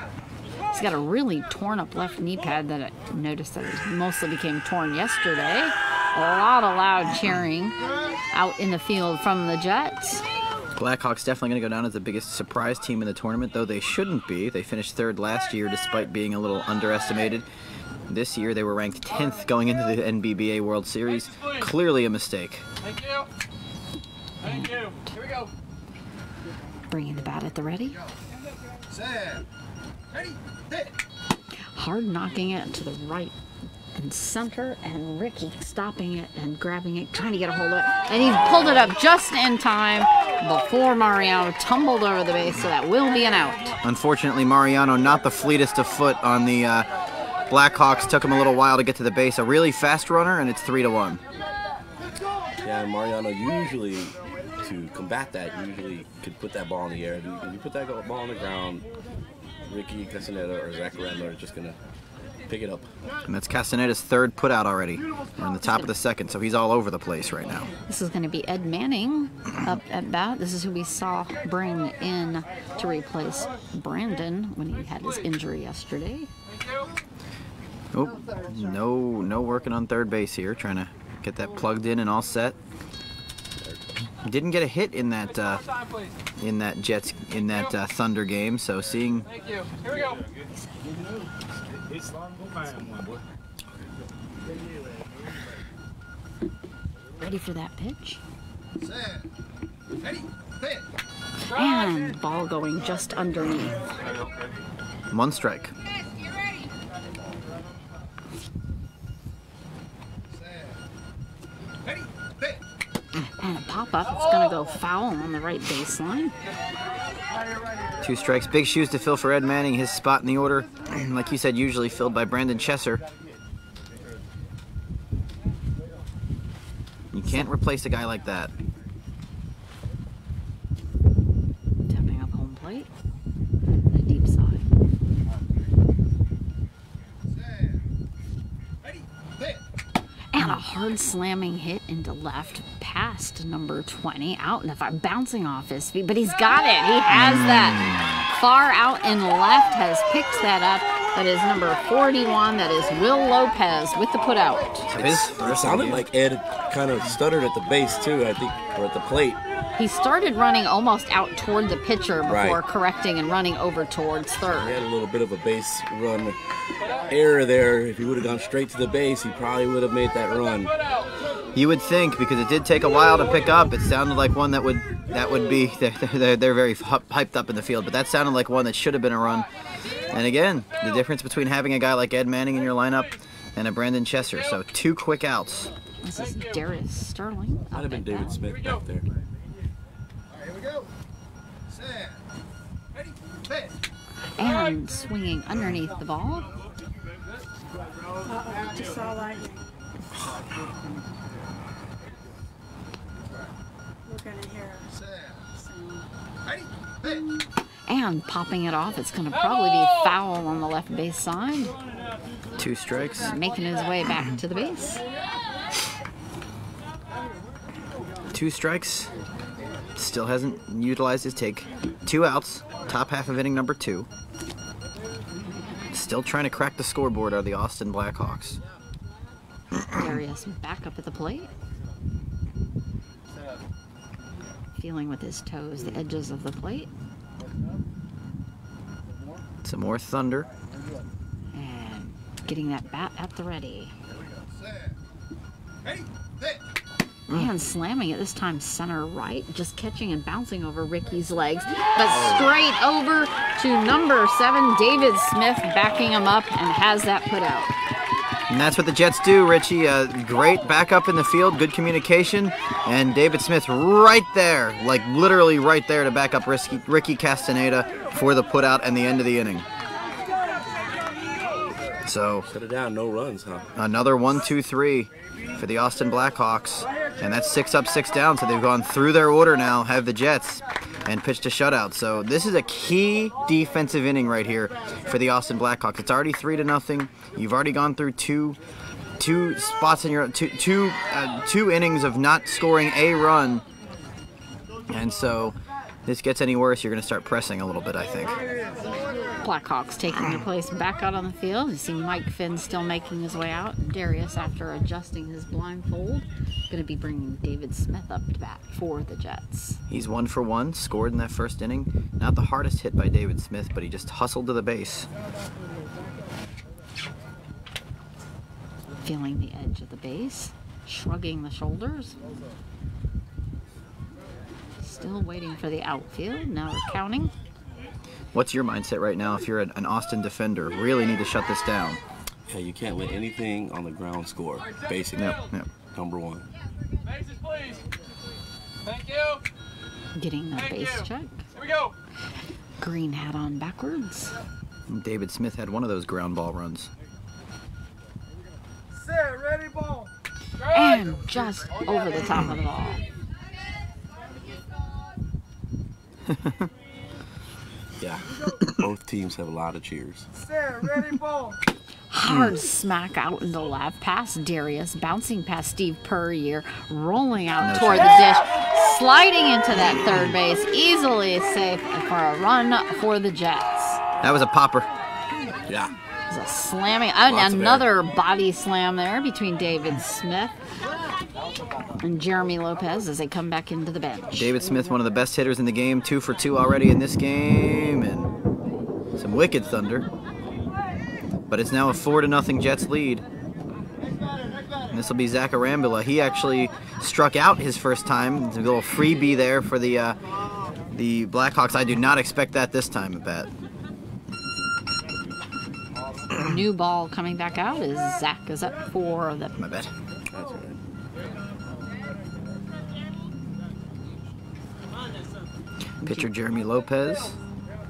He's got a really torn up left knee pad that I noticed that it mostly became torn yesterday. A lot of loud cheering out in the field from the Jets. Blackhawks definitely going to go down as the biggest surprise team in the tournament, though they shouldn't be. They finished 3rd last year despite being a little underestimated. This year they were ranked 10th going into the NBBA World Series. Clearly a mistake. Thank you. Thank you. Here we go. Bringing the bat at the ready. Set. Ready. Hit. Hard knocking it to the right and center, and Ricky stopping it and grabbing it, trying to get a hold of it, and he pulled it up just in time before Mariano tumbled over the base, so that will be an out. Unfortunately, Mariano not the fleetest of foot on the Blackhawks. Took him a little while to get to the base. A really fast runner, and it's 3-1. Yeah, Mariano usually, to combat that, usually could put that ball in the air. If you put that ball on the ground, Ricky Castaneda or Zach Randler are just going to pick it up. And that's Castaneda's 3rd putout already. We're in the top of the 2nd, so he's all over the place right now. This is going to be Ed Manning up at bat. This is who we saw bring in to replace Brandon when he had his injury yesterday. Oh, no working on 3rd base here. Trying to get that plugged in and all set. Didn't get a hit in that Thunder game, so seeing. Thank you. Here we go. Ready for that pitch. Set. Ready. Hit. And ball going just underneath. 1 strike. And a pop-up. It's going to go foul on the right baseline. 2 strikes. Big shoes to fill for Ed Manning. His spot in the order, like you said, usually filled by Brandon Chesser. You can't replace a guy like that. Tapping up home plate. The deep side. And a hard slamming hit into left past number 20, out and bouncing off his feet, but he's got it. He has that far out in left, has picked that up. That is number 41. That is Will Lopez with the putout. It sounded like Ed kind of stuttered at the base too, I think, or at the plate. He started running almost out toward the pitcher before correcting and running over towards 3rd. He had a little bit of a base run error there. If he would have gone straight to the base, he probably would have made that run. You would think, because it did take a while to pick up. It sounded like one that would be. They're very hyped up in the field, but that sounded like one that should have been a run. And again, the difference between having a guy like Ed Manning in your lineup and a Brandon Chesser. So 2 quick outs. This is Darius Sterling. Might have been David Smith back there. Here we go. Set. Ready? Hit. And swinging underneath the ball. Uh-oh, just saw lightning. We're gonna hear a Ready? Hit. And popping it off. It's going to probably be foul on the left base side. 2 strikes. Making his way back to the base. 2 strikes. Still hasn't utilized his take. 2 outs. Top half of inning number 2. Still trying to crack the scoreboard are the Austin Blackhawks. Darius back up at the plate. Feeling with his toes the edges of the plate. Some more thunder. And getting that bat at the ready. Ready? Hit. And slamming it this time center right. Just catching and bouncing over Ricky's legs. But straight over to number 7, David Smith, backing him up and has that put out. And that's what the Jets do, Richie. Great backup in the field, good communication, and David Smith right there, like literally right there to back up Ricky Castaneda for the putout and the end of the inning. So Shut it down, no runs, huh? another 1-2-3 for the Austin Blackhawks, and that's 6 up, 6 down. So they've gone through their order now, have the Jets, and pitched a shutout. So this is a key defensive inning right here for the Austin Blackhawks. It's already 3-0. You've already gone through two spots in your two innings of not scoring a run, and so this gets any worse, you're going to start pressing a little bit, I think. Blackhawks taking their place back out on the field. You see Mike Finn still making his way out. Darius, after adjusting his blindfold, going to be bringing David Smith up to bat for the Jets. He's 1 for 1, scored in that first inning. Not the hardest hit by David Smith, but he just hustled to the base. Feeling the edge of the base, shrugging the shoulders. Still waiting for the outfield. Now they're counting. What's your mindset right now if you're an Austin defender? Really need to shut this down. Yeah, you can't let anything on the ground score, basically. Yep. Number 1. Bases, please. Thank you. Getting the Thank base you. check. Here we go. Green hat on backwards. David Smith had one of those ground ball runs. Set, ready, ball. And just over the top of the ball. Yeah, both teams have a lot of cheers. Set, ready, ball. Hard smack out into left past Darius, bouncing past Steve Puryear, rolling out toward the dish, sliding into that third base, easily safe for a run for the Jets. That was a popper. Yeah. It was a slamming, Lots of another body slam there between David Smith and Jeremy Lopez as they come back into the bench. David Smith, one of the best hitters in the game, 2 for 2 already in this game, and some wicked thunder. But it's now a 4-0 Jets lead. And this will be Zach Arambula. He actually struck out his first time. There's a little freebie there for the Blackhawks. I do not expect that this time at bat. New ball coming back out as Zach is up for the... My bad. That's all right. Pitcher Jeremy Lopez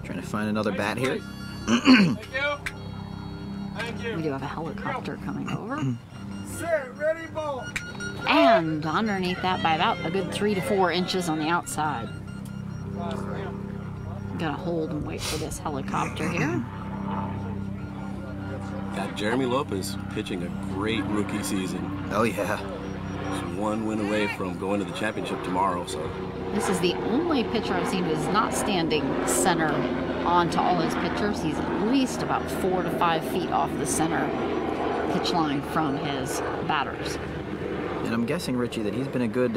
trying to find another bat here. Thank you. Thank you. We do have a helicopter coming over. Set, ready, ball. And underneath that by about a good 3 to 4 inches on the outside. Gonna hold and wait for this helicopter here. Got Jeremy Lopez pitching a great rookie season. Oh, yeah. He's 1 win away from going to the championship tomorrow, so This is the only pitcher I've seen who is not standing center on to all his pitchers. He's at least about 4 to 5 feet off the center pitch line from his batters. And I'm guessing, Richie, that he's been a good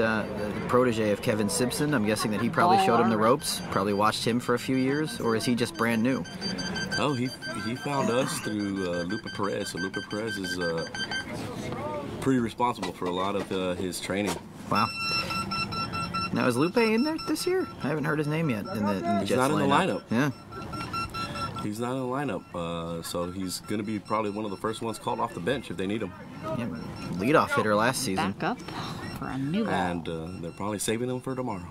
protege of Kevin Simpson. I'm guessing that he probably showed him the ropes, probably watched him for a few years, or is he just brand new? oh, he found us through Lupe Perez. So Lupe Perez is pretty responsible for a lot of his training. Wow. Now, is Lupe in there this year? I haven't heard his name yet in the He's Jets not in the lineup. Yeah. He's not in the lineup, so he's going to be probably one of the first ones called off the bench if they need him. Yep. Leadoff hitter last season. Back up for a new ball. And they're probably saving him for tomorrow.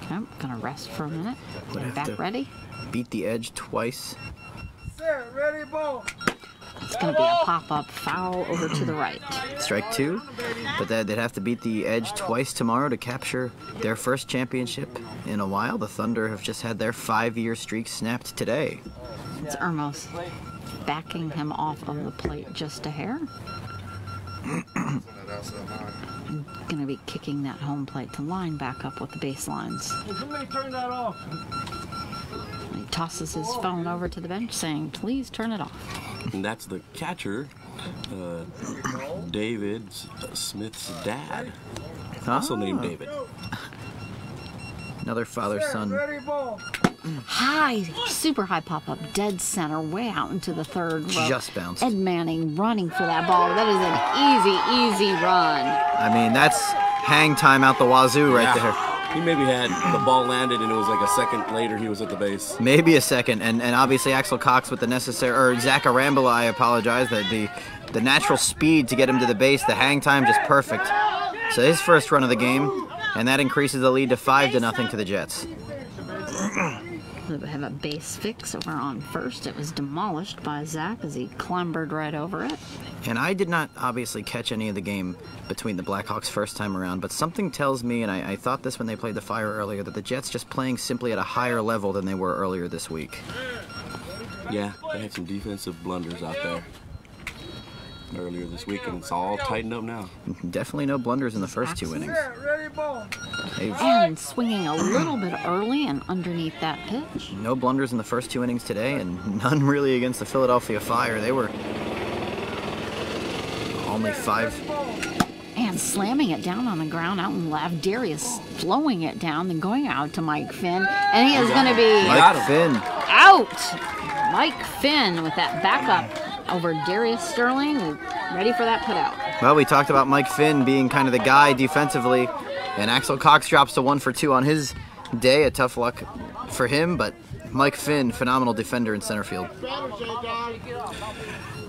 Okay, gonna rest for a minute. Get back ready. Beat the edge twice. Ready, ball. It's gonna be a pop-up foul over to the right. Strike 2, but they'd have to beat the edge twice tomorrow to capture their first championship in a while. The Thunder have just had their 5-year streak snapped today. It's Ermos backing him off of the plate just a hair. Gonna be kicking that home plate to line back up with the baselines. Somebody turn that off. He tosses his phone over to the bench saying, please turn it off. And that's the catcher, David Smith's dad, also named David. Another father-son. Ready, ball. High, super high pop-up, dead center, way out into the third row. Just bounced. Ed Manning running for that ball. That is an easy run. I mean, that's hang time out the wazoo right there. He maybe had the ball landed and it was like a second later he was at the base. Maybe a second, and obviously Axel Cox with the necessary, or Zach Arambula, I apologize, the natural speed to get him to the base, the hang time just perfect. So his first run of the game, and that increases the lead to 5-0 to the Jets. They have a base fix over on first. It was demolished by Zach as he clambered right over it. And I did not obviously catch any of the game between the Blackhawks first time around, but something tells me, and I thought this when they played the Fire earlier, that the Jets just playing simply at a higher level than they were earlier this week. Yeah, they had some defensive blunders out there earlier this week, and it's all tightened up now. Definitely no blunders in the first 2 innings. Ready, ball. And swinging a little bit early and underneath that pitch. No blunders in the first 2 innings today, and none really against the Philadelphia Fire. They were only 5. And slamming it down on the ground out in left. Darius flowing it down, then going out to Mike Finn. And he is going to be Mike Finn out. Mike Finn with that backup over Darius Sterling. Ready for that putout. Well, we talked about Mike Finn being kind of the guy defensively, and Axel Cox drops to 1 for 2 on his day. A tough luck for him, but Mike Finn, phenomenal defender in center field.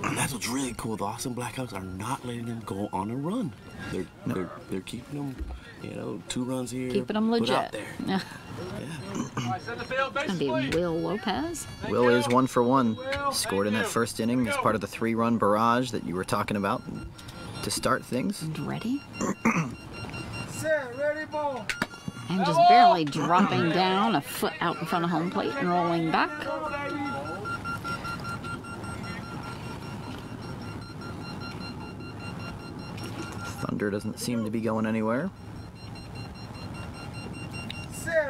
And that's what's really cool. The Austin Blackhawks are not letting them go on a run. They're keeping them, 2 runs here. Keeping them put legit. out there. Yeah. It's going to be Will Lopez. Will is 1 for 1. Scored in that first inning as part of the 3-run barrage that you were talking about to start things. And ready. Ready, ball. And just barely dropping down a foot out in front of home plate and rolling back. Thunder doesn't seem to be going anywhere.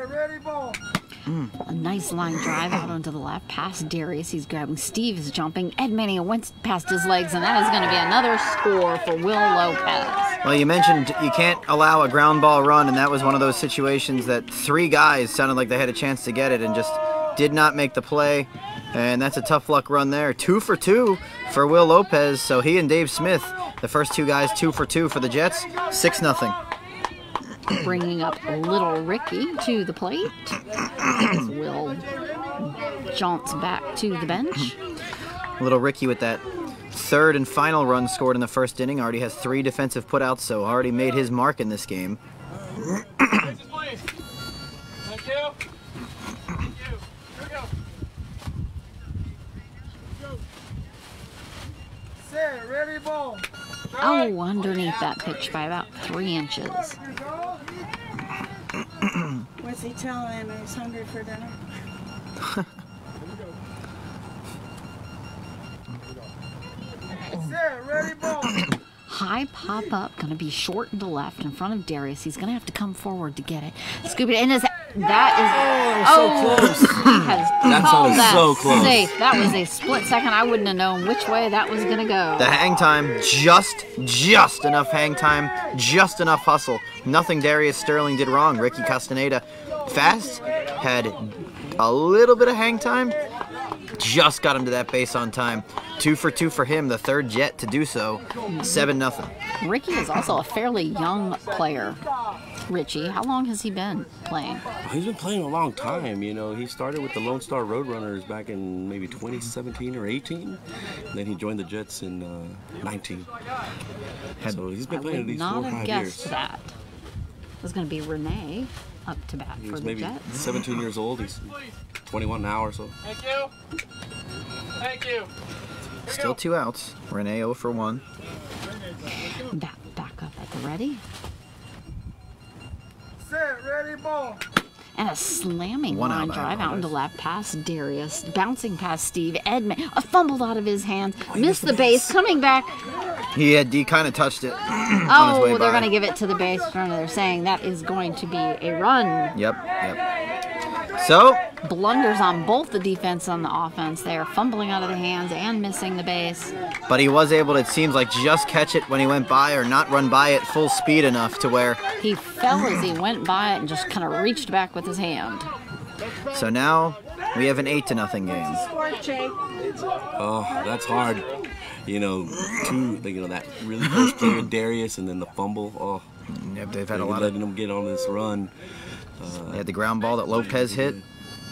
Ready, ball. A nice line drive out onto the left past Darius. He's grabbing. Steve is jumping. Ed Manning went past his legs, and that is going to be another score for Will Lopez. Well, you mentioned you can't allow a ground ball run, and that was one of those situations that 3 guys sounded like they had a chance to get it and just did not make the play. And that's a tough luck run there. 2 for 2 for Will Lopez. So he and Dave Smith, the first 2 guys, 2 for 2 for the Jets. 6-0. Bringing up little Ricky to the plate as Will jaunts back to the bench. Little Ricky with that 3rd and final run scored in the first inning. Already has 3 defensive putouts, so already made his mark in this game. Thank you. Ready, ball. Oh, underneath that pitch by about 3 inches. What's he telling him? He's hungry for dinner. Ready, ball. High pop up, going to be short and to left in front of Darius. He's going to have to come forward to get it. Scoop it in his. That is so close. He has That called sounded that so close. safe. That was a split second. I wouldn't have known which way that was going to go. The hang time, just enough hang time, just enough hustle. Nothing Darius Sterling did wrong. Ricky Castaneda, fast, had a little bit of hang time, just got him to that base on time. 2 for 2 for him, the 3rd Jet to do so. 7-0. Ricky is also a fairly young player. Richie, how long has he been playing? He's been playing a long time. You know, he started with the Lone Star Roadrunners back in maybe 2017 or 18. And then he joined the Jets in 19. So he's been playing at least 4 or 5 years. I would not have guessed that. It was going to be Renee up to bat He for was the maybe Jets. 17 years old. He's 21 now or so. Thank you. Thank you. Still 2 outs. Renee 0 for 1. Back up at the ready. Set, ready, ball. And a slamming One line out, drive I out into apologize. left past Darius, bouncing past Steve. Edmund fumbled out of his hands, missed the base, coming back. He kind of touched it on his way Oh, they're by. going to give it to the base runner. They're saying that is going to be a run. Yep. So, Blunders on both the defense and the offense there, fumbling out of the hands and missing the base. but he was able to, it seems like, just catch it when he went by or not run by it full speed enough to where. He fell as he went by it and just kind of reached back with his hand. So now we have an 8-0 game. Score, Jay. Oh, that's hard. You know, that really close play with Darius and then the fumble. Oh, Yep, they've had a lot of. letting them get on this run. They had the ground ball that Lopez hit.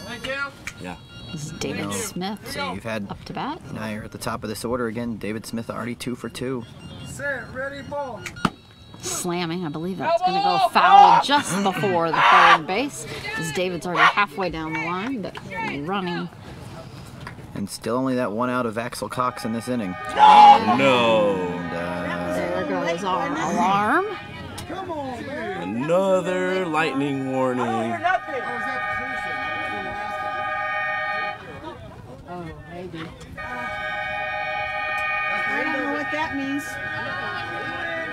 Thank you. Yeah. This is David Smith So you've had. up to bat. Now you're at the top of this order again. David Smith already 2 for 2. Set, ready, ball. Slamming, I believe that's going to go foul just before the third base, as David's already halfway down the line, but running. And still only that 1 out of Axel Cox in this inning. No. There goes our alarm. Another lightning warning. Oh, maybe. I don't know what that means.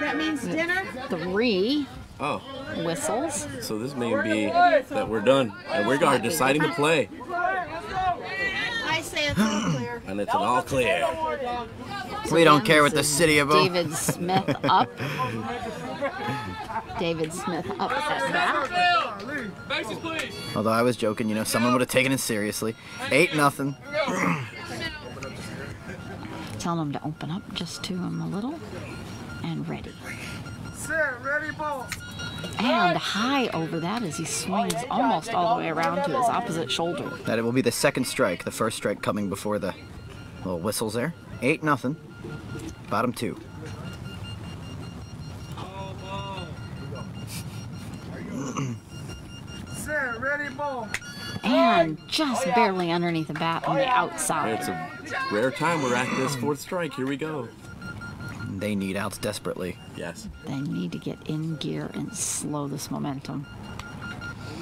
That means dinner? 3 Oh, whistles. so this may be that we're done and we're deciding to play. I say it's all clear. And it's an all clear. We don't care what the city of O. David Smith up. David Smith up at bat. Bases, please. Although I was joking, someone would have taken it seriously. 8-0. Tell him to open up just to him a little. And ready. Set, ready, ball. And high over that as he swings almost all the way around to his opposite shoulder. That it will be the second strike. The first strike coming before the little whistles there. 8-0. Bottom 2. Set, ready, ball. And just barely underneath the bat on the outside. It's a rare time we're at this 4th strike. Here we go. They need outs desperately. Yes. They need to get in gear and slow this momentum.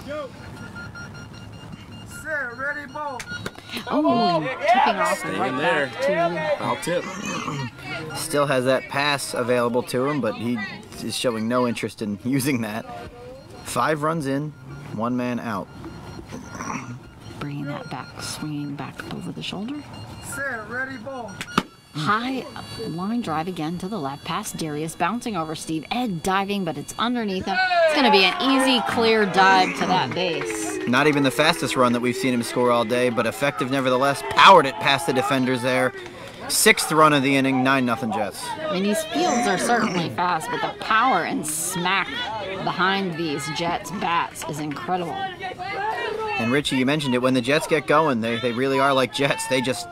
Set, ready, ball. Oh, tipping off Stay right in there. back to Foul tip. Still has that pass available to him, but he is showing no interest in using that. 5 runs in, 1 man out. bringing that back, swinging back over the shoulder. Set, ready, ball. High line drive again to the left, past Darius, bouncing over Steve. Ed diving, but it's underneath him. It's going to be an easy, clear dive to that base. Not even the fastest run that we've seen him score all day, but effective nevertheless. Powered it past the defenders there. 6th run of the inning, 9-0 Jets. I mean, these fields are certainly fast, but the power and smack behind these Jets bats is incredible. And Richie, you mentioned it. When the Jets get going, they really are like Jets. They just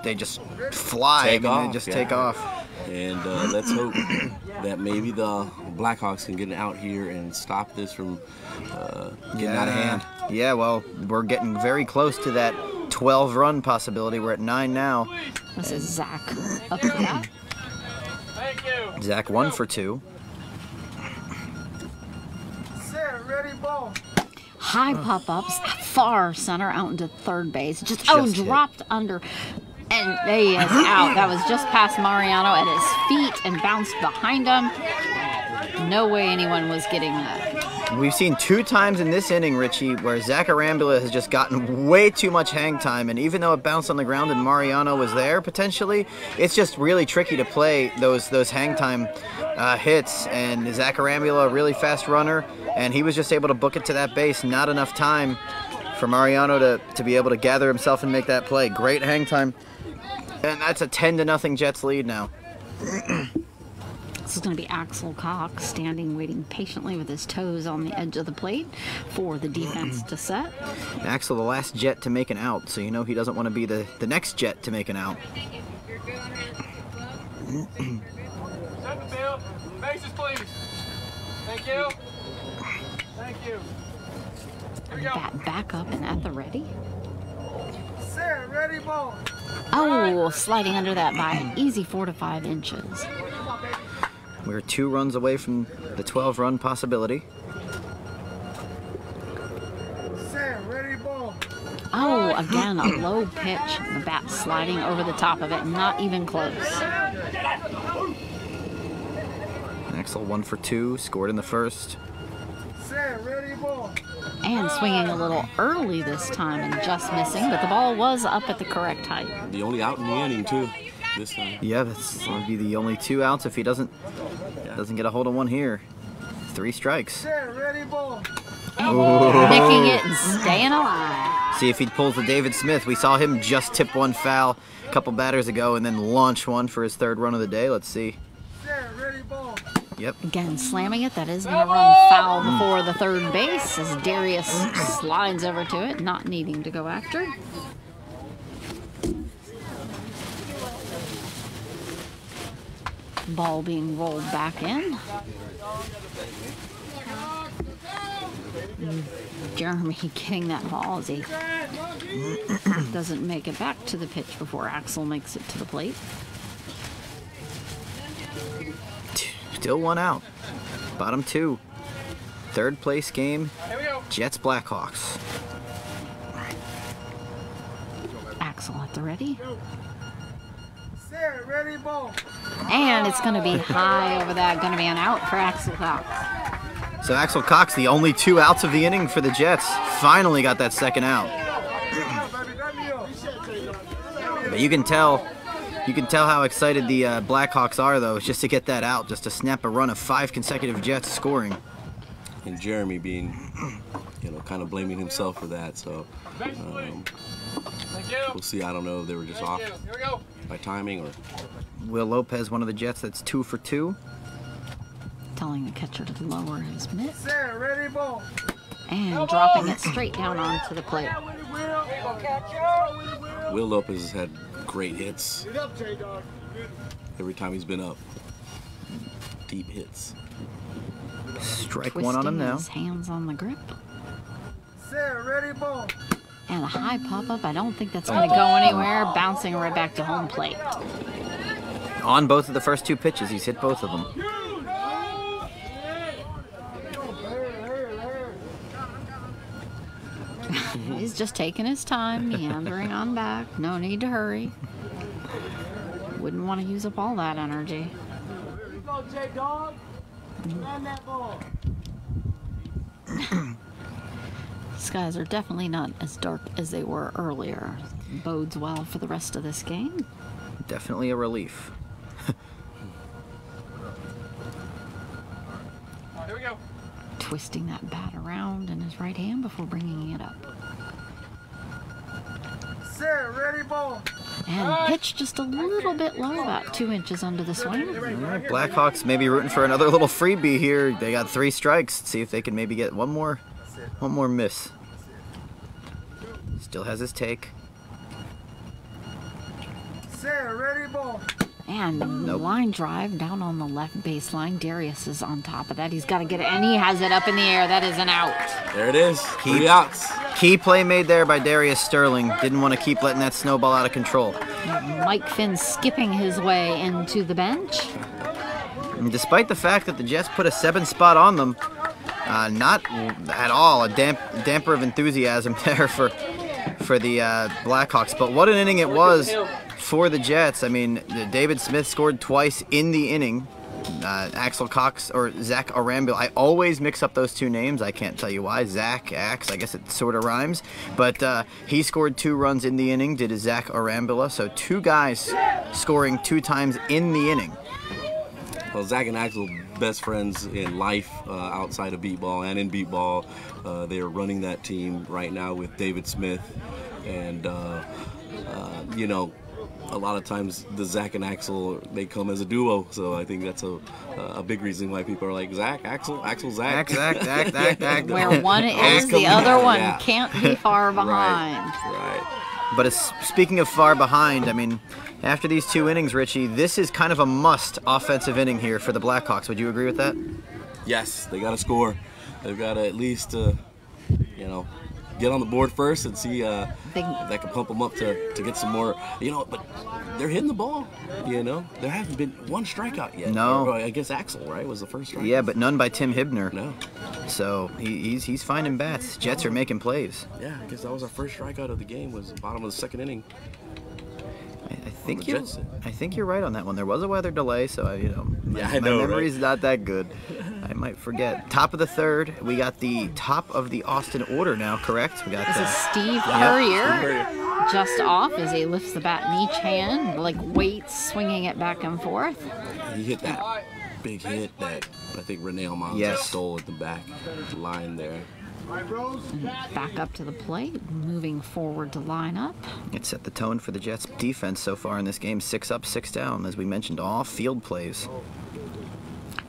fly. Take off, They just yeah. take off. And let's hope that maybe the Blackhawks can get out here and stop this from getting out of hand. Yeah, well, we're getting very close to that 12-run possibility. We're at 9 now. This is Zach up to that. Thank you. Zach 1 for 2. Set, ready, ball. High pop-ups, far center out into third base. Just hit. dropped under. And there he is out. That was just past Mariano at his feet and bounced behind him. No way anyone was getting that. We've seen 2 times in this inning, Richie, where Zach Arambula has just gotten way too much hang time, and even though it bounced on the ground and Mariano was there potentially, it's just really tricky to play those hang time hits. And Zach Arambula, a really fast runner, and he was just able to book it to that base. Not enough time for Mariano to be able to gather himself and make that play. Great hang time. And that's a 10-0 Jets lead now. This is going to be Axel Cox standing, waiting patiently with his toes on the edge of the plate for the defense to set. Axel, the last Jet to make an out, so you know he doesn't want to be the next Jet to make an out. Set the bill. Bases, please. Thank you. Thank you. Here we go. Bat back up and at the ready. Set, ready, ball. Oh, sliding under that by an easy 4 to 5 inches. We're 2 runs away from the 12-run possibility. Set, ready, ball. Oh, again, a low pitch. The bat sliding over the top of it, not even close. Axel 1 for 2, scored in the first. Set, ready, ball. And swinging a little early this time and just missing, but the ball was up at the correct height. The only out in the inning too, this time. Yeah, that's going to be the only 2 outs if he doesn't get a hold of one here. 3 strikes. Set, ready, ball. And nicking it and staying alive. See if he pulls the David Smith. We saw him just tip one foul a couple batters ago and then launch one for his 3rd run of the day. Let's see. Set, ready, ball. Yep. Again, slamming it. That is going to run foul before the third base as Darius slides over to it, not needing to go after. Ball being rolled back in. Jeremy getting that ball as he doesn't make it back to the pitch before Axel makes it to the plate. Still 1 out. Bottom 2. 3rd place game. Jets Blackhawks. Axel at the ready. Set, ready, ball. And it's going to be high over that. Going to be an out for Axel Cox. So Axel Cox, the only 2 outs of the inning for the Jets, finally got that 2nd out. But you can tell how excited the Blackhawks are, though, just to get that out, just to snap a run of 5 consecutive Jets scoring. And Jeremy being, kind of blaming himself for that. So we'll see. I don't know if they were just off by timing or. Will Lopez, one of the Jets, that's 2 for 2. Telling the catcher to lower his mitt. Set, ready, ball. And dropping it straight down onto the plate. Will Lopez has had great hits every time he's been up. Deep hits. Strike Twisting 1 on him now. His hands on the grip. Set, ready, ball. And a high pop-up. I don't think that's going to go anywhere. Bouncing right back to home plate. On both of the first 2 pitches, he's hit both of them. He's just taking his time, meandering on back. No need to hurry. Wouldn't want to use up all that energy. Here we go, J-Dog. And that ball. Skies are definitely not as dark as they were earlier. Bodes well for the rest of this game. Definitely a relief. Here we go. Twisting that bat around in his right hand before bringing it up. Set, ready, ball. And pitch just a little bit low, about 2 inches under the swing. Right, Blackhawks maybe rooting for another little freebie here. They got 3 strikes. See if they can maybe get one more miss. Still has his take. Set, ready, ball. And line drive down on the left baseline. Darius is on top of that. He's got to get it, and he has it up in the air. That is an out. There it is. 3 outs. Key play made there by Darius Sterling. Didn't want to keep letting that snowball out of control. Mike Finn skipping his way into the bench. And despite the fact that the Jets put a 7 spot on them, not at all a damper of enthusiasm there for the Blackhawks. But what an inning it was for the Jets. I mean, David Smith scored twice in the inning. Axel Cox or Zach Arambula. I always mix up those 2 names. I can't tell you why. Zach, Ax, I guess it sort of rhymes. But he scored 2 runs in the inning, did Zach Arambula. So 2 guys scoring 2 times in the inning. Well, Zach and Axel, best friends in life outside of beat ball and in beat ball. They are running that team right now with David Smith. And, a lot of times the Zach and Axel, they come as a duo, so I think that's a big reason why people are like Zach, Axel, Axel, Zach. Zach. Where one is, the other one can't be far behind. Right. But speaking of far behind, I mean, after these 2 innings, Richie, this is kind of a must offensive inning here for the Blackhawks. Would you agree with that? Yes, they got to score. They've got to at least, get on the board first and see that can pump them up to get some more, but they're hitting the ball, There hasn't been one strikeout yet. No. I guess Axel, right, was the first strikeout. Yeah, but none by Tim Hibner. No. So he's finding bats. Jets are making plays. Yeah, I guess that was our first strikeout of the game, was the bottom of the 2nd inning. I think you're right on that one. There was a weather delay, so my memory's not that good. I might forget. Top of the 3rd, we got the top of the Austin order now, correct? We got this is Steve Courier, just off as he lifts the bat in each hand, like weights, swinging it back and forth. He hit that big hit that I think Renee Almanza stole at the back line there. And back up to the plate, moving forward to line up. It set the tone for the Jets' defense so far in this game. 6 up, 6 down, as we mentioned, all field plays.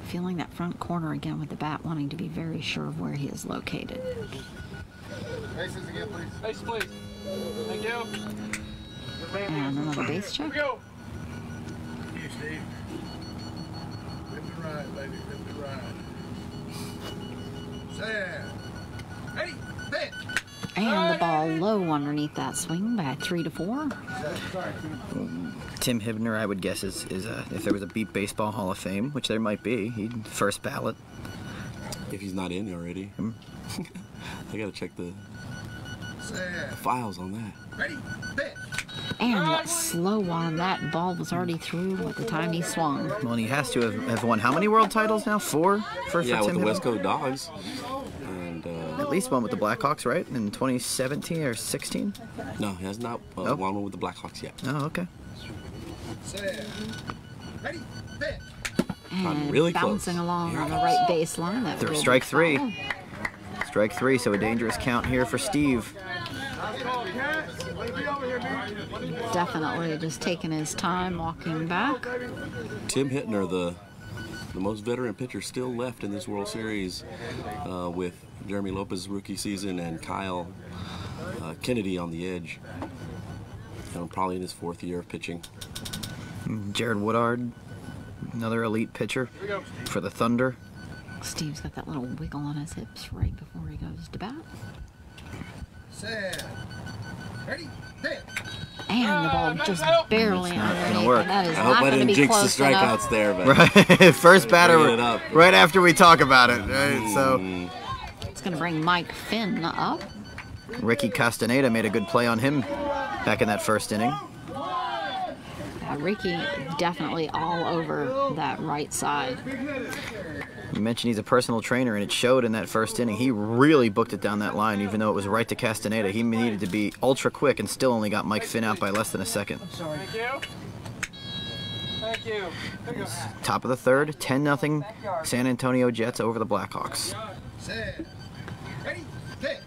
Feeling that front corner again with the bat, wanting to be very sure of where he is located. Bases again, please. Base, please. Thank you. And another base check. Here we go. Here, Steve. Lift it right, baby. Lift it right. Sad. Ready, pitch. And the ball low underneath that swing by 3-4. Tim Hibner, I would guess, is if there was a Beat Baseball Hall of Fame, which there might be, he'd first ballot. If he's not in already. I gotta check the files on that. Ready, pitch. And slow on that ball was already through at the time he swung. Well, and he has to have won how many world titles now? 4 for yeah, Tim with the Hibner? West Coast Dogs. And at least one with the Blackhawks, right? In 2017 or 16? No, he has not won one with the Blackhawks yet. Oh, okay. Ready, pitch. And really bouncing close. along on the right baseline. That will be Strike 3. foul. Strike 3, so a dangerous count here for Steve. Definitely just taking his time, walking back. Tim Hibner, the most veteran pitcher still left in this World Series, with Jeremy Lopez's rookie season and Kyle Kennedy on the edge. Probably in his 4th year of pitching. Jared Woodard, another elite pitcher for the Thunder. Steve's got that little wiggle on his hips right before he goes to bat. Ready, pitch. And the ball just barely underneath. work. And that is I hope not I going to didn't be jinx the close enough. strikeouts there, but Right, first batter, Bringing it up. right after we talk about it. Right? So It's going to bring Mike Finn up. Ricky Castaneda made a good play on him back in that 1st inning. Ricky definitely all over that right side. You mentioned he's a personal trainer, and it showed in that 1st inning. He really booked it down that line, even though it was right to Castaneda. He needed to be ultra quick and still only got Mike Finn out by less than a second. Thank you. Thank you. Top of the 3rd, 10-0 San Antonio Jets over the Blackhawks. Ready, pitch.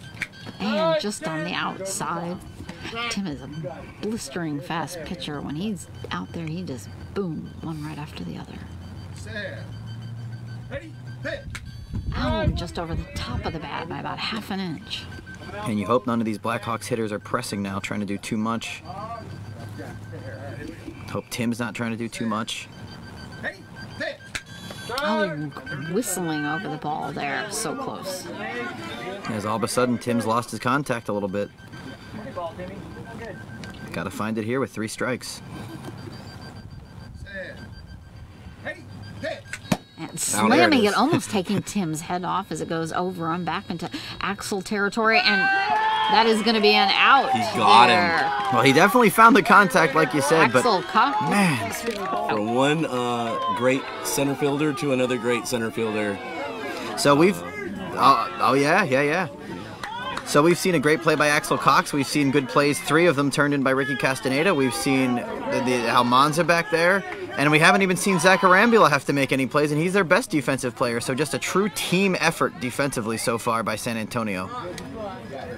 And just on the outside. Tim is a blistering fast pitcher. When he's out there, he just boom, one right after the other. Ready, pitch. Oh, just over the top of the bat by about ½ an inch. And you hope none of these Blackhawks hitters are pressing now, trying to do too much. Hope Tim's not trying to do too much. Ready, pitch. Oh, whistling over the ball there, so close. As all of a sudden, Tim's lost his contact a little bit. Got to find it here with 3 strikes. Ready, pitch. And there it slamming is. it, almost taking Tim's head off as it goes over and back into Axel territory, and that is going to be an out. He got there. him. Well, he definitely found the contact, like you said, but Axel cocked. man, From one great center fielder to another great center fielder. so we've, yeah. So we've seen a great play by Axel Cox. We've seen good plays, 3 of them turned in by Ricky Castaneda. We've seen Almanza back there. And we haven't even seen Zach Arambula have to make any plays, and he's their best defensive player. So just a true team effort defensively so far by San Antonio.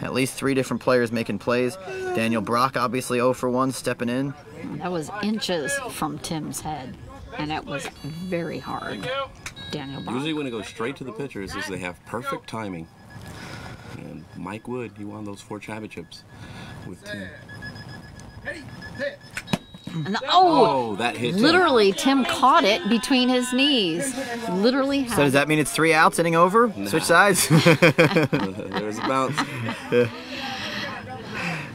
At least 3 different players making plays. Daniel Brock, obviously 0 for 1, stepping in. That was inches from Tim's head, and it was very hard. Daniel Bach. Usually when it goes straight to the pitchers is they have perfect timing. And Mike Wood, he won those 4 championships with Tim. And oh, that hit literally Tim caught it between his knees. Literally. So does that mean it's 3 outs, inning over? Nah. Switch sides? There's a bounce.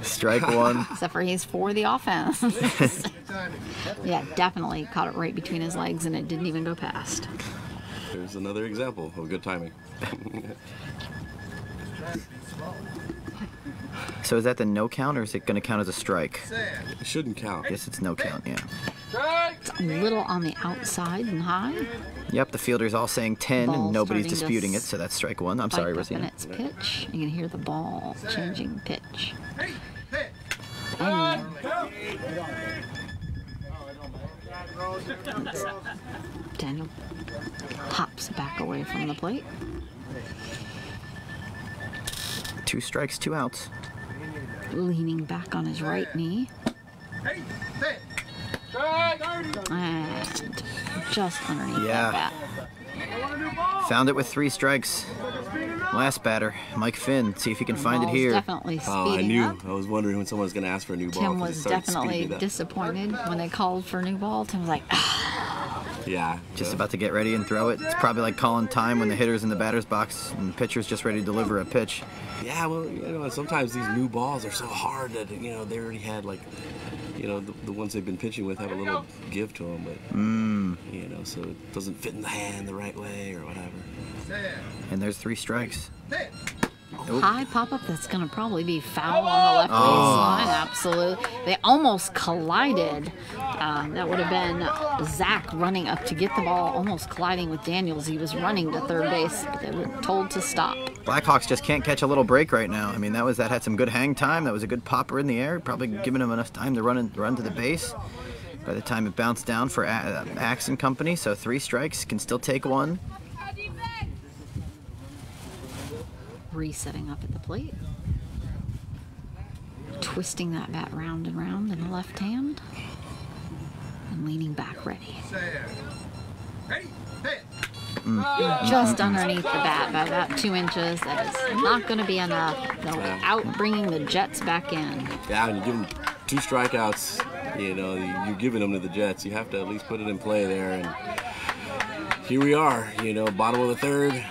Strike 1. Except for he's for the offense. Yeah, definitely caught it right between his legs, and it didn't even go past. There's another example of good timing. So is that the no count, or is it going to count as a strike? It shouldn't count. I guess it's no count, yeah. It's a little on the outside and high. Yep, the fielder's all saying 10, Ball's and nobody's starting to disputing it, so that's strike 1. I'm sorry, Spike up in Rosina. its pitch. You can hear the ball changing pitch. And Daniel hops back away from the plate. 2 strikes, 2 outs. Leaning back on his right knee. And just underneath Yeah. that bat. Found it with 3 strikes. Last batter, Mike Finn. See if he can find it Ball's here. definitely speeding Oh, I knew. up. I was wondering when someone was going to ask for a new ball. Tim 'cause it was started definitely speeding up. disappointed when they called for a new ball. Tim was like, Yeah. Just about to get ready and throw it. It's probably like calling time when the hitter's in the batter's box and the pitcher's just ready to deliver a pitch. Yeah, well, sometimes these new balls are so hard that, they already had, like, the ones they've been pitching with have a little give to them, but, so it doesn't fit in the hand the right way or whatever. And there's 3 strikes. high pop-up that's going to probably be foul on the left baseline. Absolutely. They almost collided. That would have been Zach running up to get the ball, almost colliding with Daniels. He was running to third base, but they were told to stop. Blackhawks just can't catch a little break right now. I mean, that had some good hang time. That was a good popper in the air, probably giving him enough time to run to the base. By the time it bounced down for Axe and company, so 3 strikes, can still take 1. Resetting up at the plate. Twisting that bat round and round in the left hand. And leaning back ready. Just underneath the bat by about 2 inches. That is not going to be enough. They'll be out bringing the Jets back in. Yeah, when you give them 2 strikeouts, you're giving them to the Jets. You have to at least put it in play there. And here we are, bottom of the 3rd.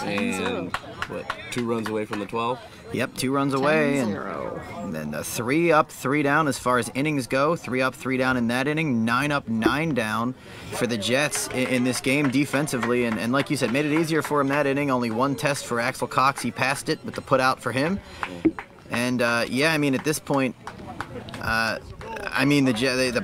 And what, 2 runs away from the 12? Yep, 2 runs away. 10-0. And then 3 up, 3 down as far as innings go. 3 up, 3 down in that inning. 9 up, 9 down for the Jets in this game defensively. And like you said, made it easier for him that inning. Only 1 test for Axel Cox. He passed it with the put out for him. And yeah, I mean, at this point, the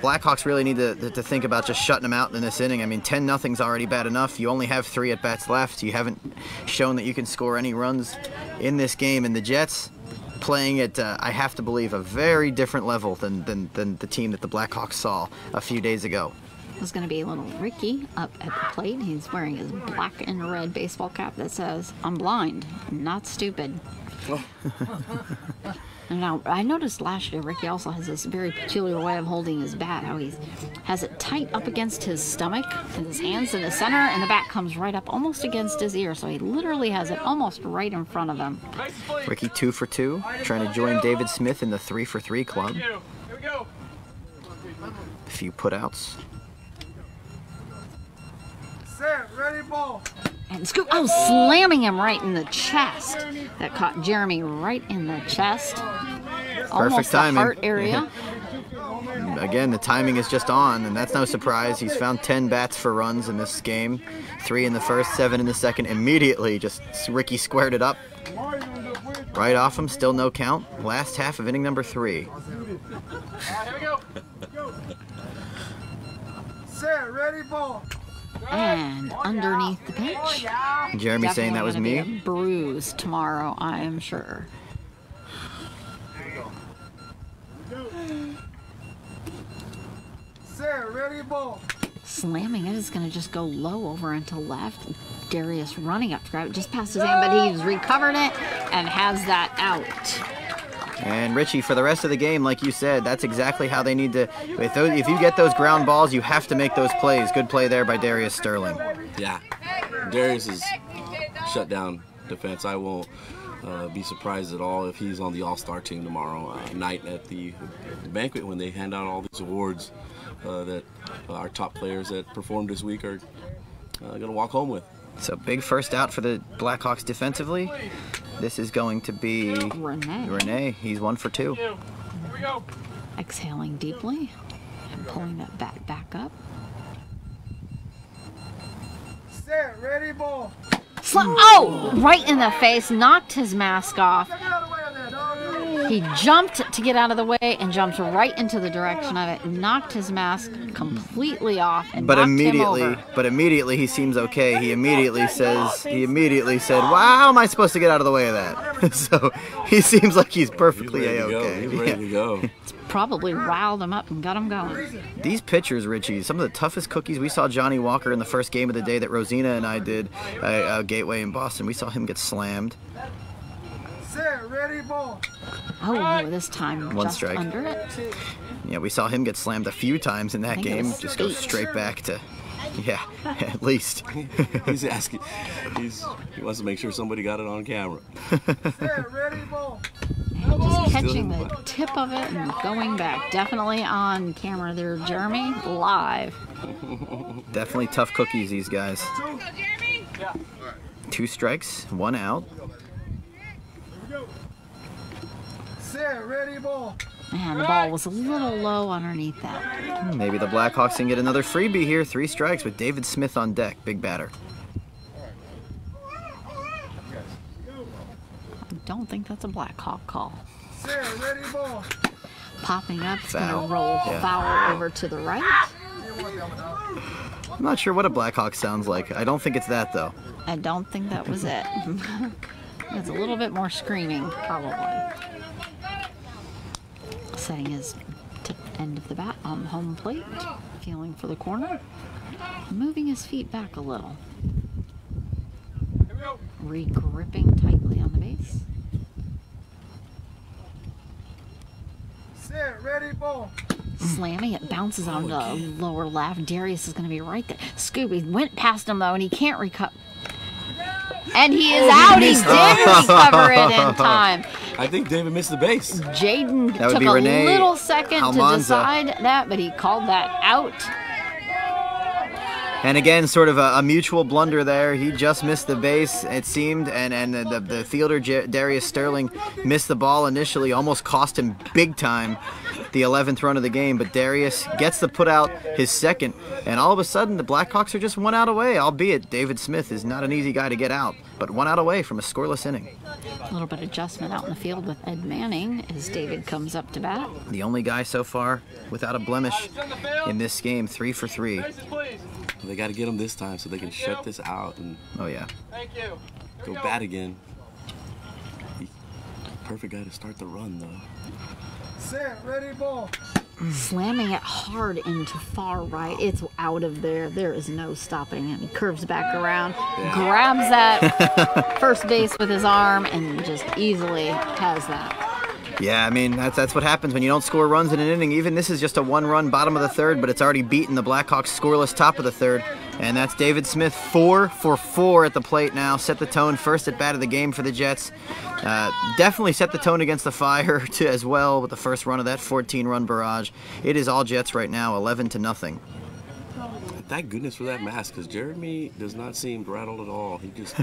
Blackhawks really need to think about just shutting them out in this inning. I mean, 10-0's already bad enough. You only have 3 at-bats left. You haven't shown that you can score any runs in this game. And the Jets playing at, I have to believe, a very different level than the team that the Blackhawks saw a few days ago. There's going to be little Ricky up at the plate. He's wearing his black and red baseball cap that says, "I'm blind, not stupid." Now, I noticed last year Ricky also has this very peculiar way of holding his bat, how he has it tight up against his stomach and his hands in the center, and the bat comes right up almost against his ear, so he literally has it almost right in front of him. Ricky 2 for 2, trying to join David Smith in the 3 for 3 club. Here we go. A few putouts. Set, ready, ball. And scoop, slamming him right in the chest. That caught Jeremy right in the chest. Almost the timing. heart area. Again, the timing is just on, and that's no surprise. He's found 10 bats for runs in this game. 3 in the first, 7 in the second. Immediately, just Ricky squared it up. Right off him, still no count. Last half of inning number 3. Here we go. Set, ready, ball. And underneath the pitch. Jeremy saying that was Definitely me. gonna be a bruise tomorrow, I am sure. Set, ready, ball. Slamming it is going to just go low over into left. Darius running up to grab it just past his hand, but he's recovered it and has that out. And Richie, for the rest of the game, like you said, that's exactly how they need to. If you get those ground balls, you have to make those plays. Good play there by Darius Sterling. Yeah, Darius is shut down defense. I won't be surprised at all if he's on the All-Star team tomorrow night at the banquet when they hand out all these awards that our top players that performed this week are going to walk home with. So big first out for the Blackhawks defensively. This is going to be Rene. He's 1 for 2. Here we go. Exhaling deeply and pulling that bat back up. Set, ready, ball. Oh, right in the face, knocked his mask off. He jumped to get out of the way and jumped right into the direction of it, knocked his mask completely off, and knocked him over. But immediately he seems okay. He immediately said, "Wow, how am I supposed to get out of the way of that?" So he seems like he's perfectly okay. He's ready to go. It's probably riled him up and got him going. These pitchers, Richie, some of the toughest cookies. We saw Johnny Walker in the first game of the day that Rosina and I did Gateway in Boston. We saw him get slammed. Set, ready, ball. Oh, this time One just strike. under it. Yeah, we saw him get slammed a few times in that game. Just go straight back to, yeah, at least. He's asking. He wants to make sure somebody got it on camera. Set, ready, ball. And just catching the tip of it and going back. Definitely on camera there, Jeremy, live. Definitely tough cookies, these guys. 2 strikes, 1 out. Set, ready, ball. Man, the ball was a little low underneath that. Maybe the Blackhawks can get another freebie here. 3 strikes with David Smith on deck. Big batter. I don't think that's a Blackhawk call. Set, ready, ball. Popping up, it's going Foul. to roll Yeah. foul over to the right. I'm not sure what a Blackhawk sounds like. I don't think it's that, though. I don't think that was it. It's a little bit more screaming, probably. Setting his end of the bat on the home plate, feeling for the corner, moving his feet back a little. Re-gripping tightly on the base. Set, ready, ball. Slamming, it bounces on the lower left. Darius is going to be right there. Scooby went past him though, and he can't recover. And he is out. He did recover it in time. I think David missed the base. Jaden That would took be a Renee little second to Almanza. decide that, but he called that out. And again, sort of a mutual blunder there. He just missed the base, it seemed, and the fielder, Darius Sterling, missed the ball initially, almost cost him big time the 11th run of the game. But Darius gets to put out his second, and all of a sudden the Blackhawks are just 1 out away, albeit David Smith is not an easy guy to get out, but 1 out away from a scoreless inning. A little bit of adjustment out in the field with Ed Manning as David comes up to bat. The only guy so far without a blemish in this game, 3 for 3. They got to get him this time so they can shut this out and Oh, yeah. Thank you. go bat again. Perfect guy to start the run, though. Set, ready, ball. Slamming it hard into far right. It's out of there. There is no stopping him. He curves back around, grabs that first base with his arm, and just easily has that. Yeah, I mean, that's what happens when you don't score runs in an inning. Even this is just a 1-run bottom of the 3rd, but it's already beaten the Blackhawks scoreless top of the 3rd. And that's David Smith, 4 for 4 at the plate now. Set the tone, first at bat of the game for the Jets. Definitely set the tone against the Fire as well with the first run of that 14-run barrage. It is all Jets right now, 11-0. Thank goodness for that mask, because Jeremy does not seem rattled at all. He just,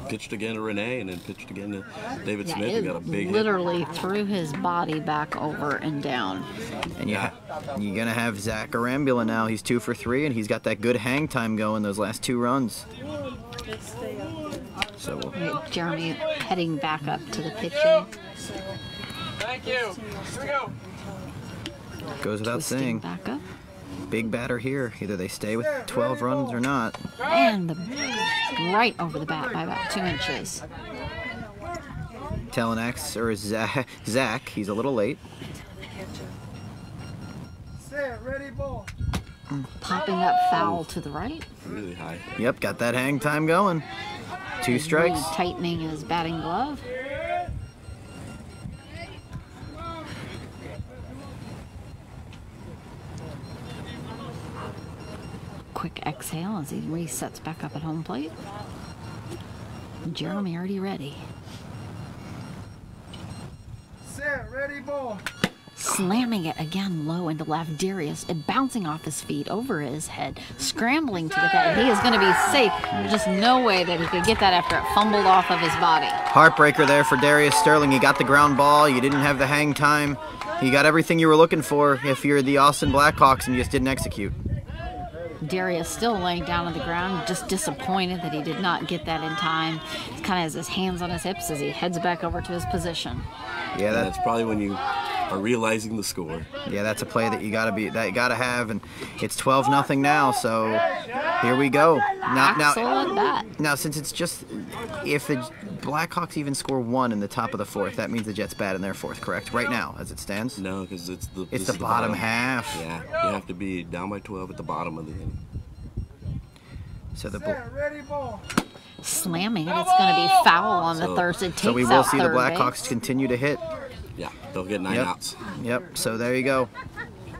pitched again to Rene and then pitched again to David Smith and got a big hit. Literally threw his body back over and down. And you're going to have Zach Arambula now. He's 2 for 3, and he's got that good hang time going those last 2 runs. So We get Jeremy heading back up to the pitching. Thank you. Here we go. goes without Twisting saying. back up. Big batter here. Either they stay with 12 runs or not. And right over the bat by about 2 inches. Telenax, or Zach, he's a little late. Set, ready, ball. Popping up foul to the right. Really high. Yep, got that hang time going. 2 strikes. Really tightening his batting glove. quick exhale as he resets back up at home plate. Jeremy already ready. Set, ready, ball. Slamming it again low into left. Darius, it bouncing off his feet over his head, scrambling to get that. He is going to be safe. There's just no way that he could get that after it fumbled off of his body. Heartbreaker there for Darius Sterling. You got the ground ball. You didn't have the hang time. You got everything you were looking for if you're the Austin Blackhawks and you just didn't execute. Darius still laying down on the ground, just disappointed that he did not get that in time. He kind of has his hands on his hips as he heads back over to his position. Yeah, that's probably when you are realizing the score. Yeah, that's a play that you gotta have, and it's 12-0 now. So here we go. Now, since it's just if the Blackhawks even score one in the top of the fourth, that means the Jets bat in their fourth, correct? Right now, as it stands. No, because it's the bottom half. Yeah, you have to be down by 12 at the bottom of the inning. So the ready, ball. Slamming it, it's going to be foul on the third. So we will see the Blackhawks continue to hit. Yeah, they'll get 9 outs. Yep, so there you go.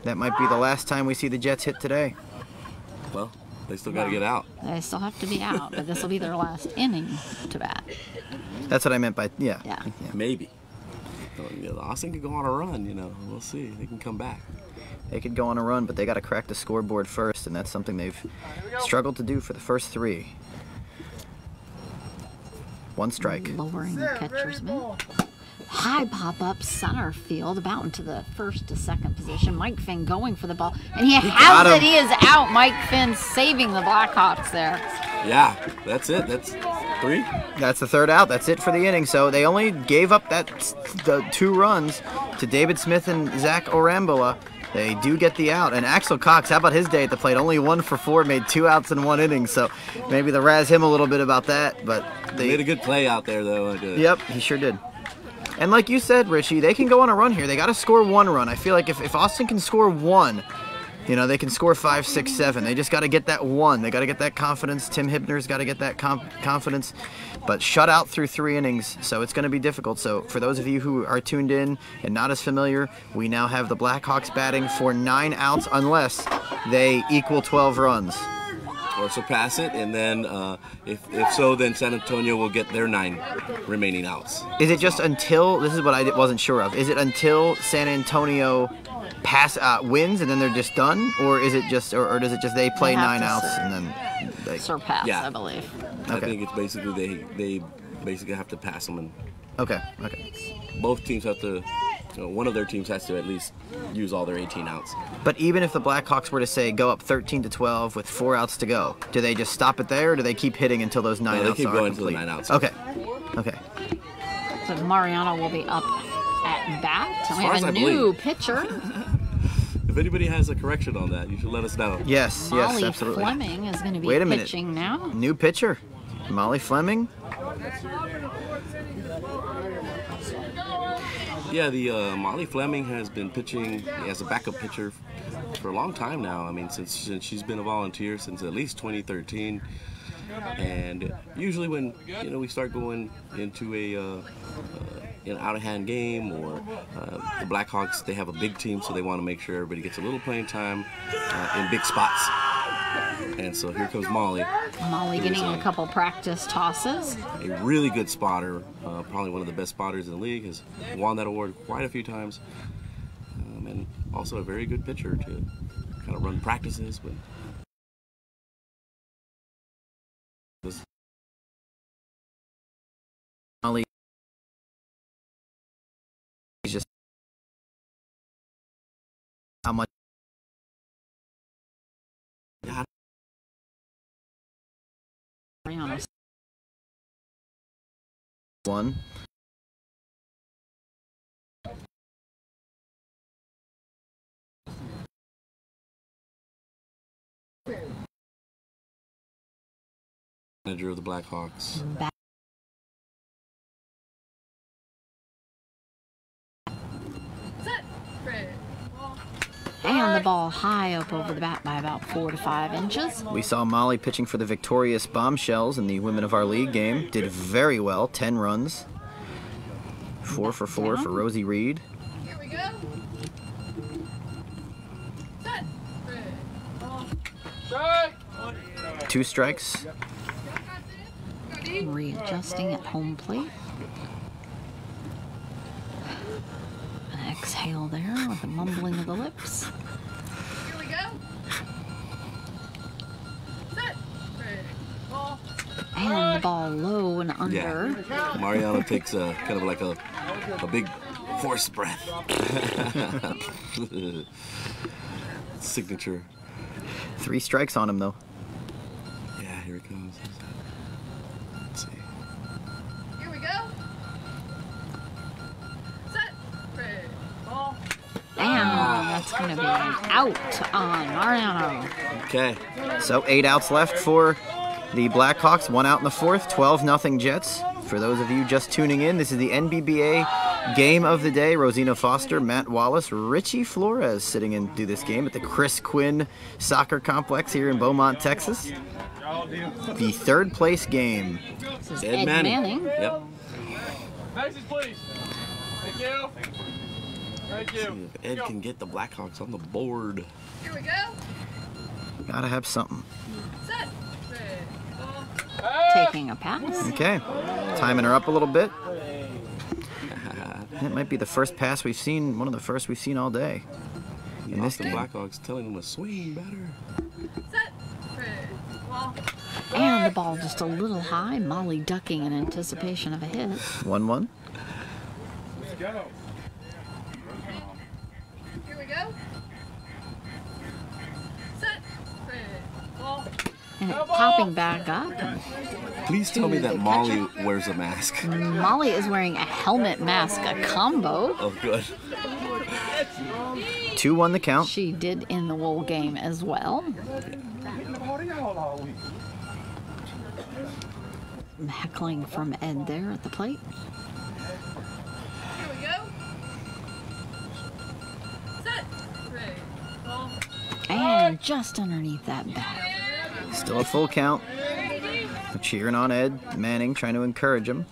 That might be the last time we see the Jets hit today. Well, they still got to get out. They still have to be out, but this will be their last inning to bat. That's what I meant by, yeah. Maybe. Austin could go on a run, you know. We'll see. They can come back. They could go on a run, but they got to crack the scoreboard first, and that's something they've struggled to do for the first three. One strike. Lowering the catcher's mitt. High pop-up center field, about into the first to second position. Mike Finn going for the ball, and he has it. He is out. Mike Finn saving the Blackhawks there. Yeah, that's it. That's 3. That's the third out. That's it for the inning. So they only gave up the 2 runs to David Smith and Zach Orambola. They do get the out. And Axel Cox, how about his day at the plate? Only 1 for 4, made 2 outs in 1 inning. So maybe they razz him a little bit about that. But they made a good play out there, though. Yep, he sure did. And like you said, Richie, they can go on a run here. They got to score 1 run. I feel like if Austin can score 1, you know, they can score 5, 6, 7. They just got to get that 1. They got to get that confidence. Tim Hibner's got to get that confidence. But shut out through 3 innings, so it's going to be difficult. So for those of you who are tuned in and not as familiar, we now have the Blackhawks batting for 9 outs unless they equal 12 runs. Or surpass it, and then if so, then San Antonio will get their 9 remaining outs. Is it just until, this is what I wasn't sure of, is it until San Antonio wins and then they're just done, or is it just, or does it just they play 9 outs and then they surpass? Yeah, I believe. Okay. I think it's basically they basically have to pass them, and okay. Both teams have to. One of their teams has to at least use all their 18 outs. But even if the Blackhawks were to say go up 13-12 with 4 outs to go, do they just stop it there, or do they keep hitting until those 9 outs are complete? They keep going until the 9 outs. Okay. So Mariano will be up at bat. We have a new pitcher. If anybody has a correction on that, you should let us know. Yes, Molly absolutely. Fleming is going to be pitching now. New pitcher, Molly Fleming. Yeah, the Molly Fleming has been pitching as a backup pitcher for a long time now. I mean, since she's been a volunteer since at least 2013. And usually when we start going into an out-of-hand game, or the Blackhawks, they have a big team, so they want to make sure everybody gets a little playing time in big spots. And so here comes Molly. Molly getting a couple practice tosses. A really good spotter, probably one of the best spotters in the league, has won that award quite a few times. And also a very good pitcher to kind of run practices with. Molly, he's just how much. One. Manager of the Blackhawks. And the ball high up over the bat by about 4 to 5 inches. We saw Molly pitching for the victorious Bombshells in the Women of Our League game. Did very well, 10 runs. 4 for 4 for Rosie Reed. Here we go. Set. Strike. 2 strikes. Readjusting at home plate. An exhale there with a mumbling of the lips. Here we go. Set. Ready. Ball. And the ball low and under. Yeah. Mariano takes a kind of like a big horse breath. Signature. 3 strikes on him though. Yeah, here it comes. Let's see. Here we go. Set. Ready. Ball. And that's going to be an out on Mariano. Okay. So 8 outs left for the Blackhawks. 1 out in the 4th. 12-0 Jets. For those of you just tuning in, this is the NBBA game of the day. Rosina Foster, Matt Wallace, Richie Flores sitting in to this game at the Chris Quinn Soccer Complex here in Beaumont, Texas. The 3rd place game. This is Ed Manning. Yep. Faces, please. Thank you. Thank you. See if Ed can get the Blackhawks on the board. Here we go. Gotta have something. Set. Ready. Ball. Taking a pass. Okay, timing her up a little bit. It might be the first pass we've seen, one of the first we've seen all day in this The game. Blackhawks telling them to swing better. Set. Ready. Ball. And the ball just a little high. Molly ducking in anticipation of a hit. 1-1. Let's go. Here we go. Set. Ready. Ball. And it popping back up. Please tell me that Molly wears a mask. Molly is wearing a helmet mask, a combo. Oh, good. 2-1 the count. She did in the wool game as well. Heckling from Ed there at the plate. Here we go. Set. Ready. Ball. And just underneath that bat. Still a full count. We're cheering on Ed Manning, trying to encourage him.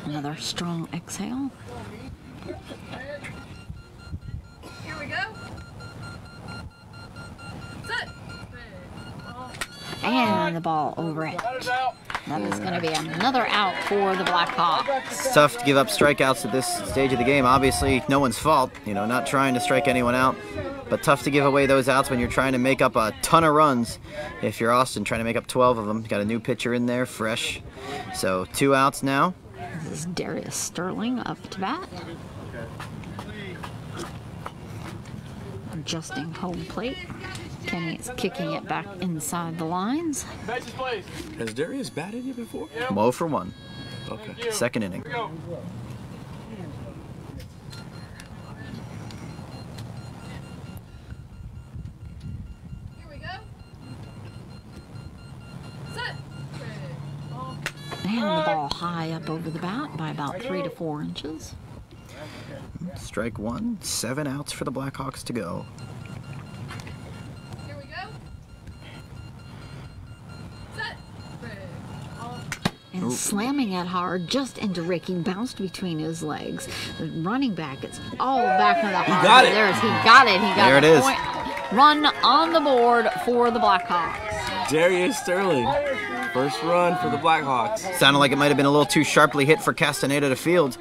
Another strong exhale. Here we go. Set. Ready. Ball. And the ball over it. That is out. That is going to be another out for the Blackhawks. It's tough to give up strikeouts at this stage of the game. Obviously, no one's fault, you know, not trying to strike anyone out. But tough to give away those outs when you're trying to make up a ton of runs. If you're Austin, trying to make up 12 of them. Got a new pitcher in there, fresh. So 2 outs now. This is Darius Sterling up to bat. Adjusting home plate. Kenny is kicking it back inside the lines. Faces, please. Has Darius batted you before? 0 for 1. Okay. 2nd inning. Here we go. Here we go. Set. Ready. Ball. And the ball high up over the bat by about 3 to 4 inches. Strike 1. 7 outs for the Blackhawks to go. Here we go. Set. Ready. Ball. And slamming it hard just into Ricky, bounced between his legs. The running back, it's all back in the heart. got it. He got it. He got There it the is. point. Run on the board for the Blackhawks. Darius Sterling. First run for the Blackhawks. Sounded like it might have been a little too sharply hit for Castaneda to field.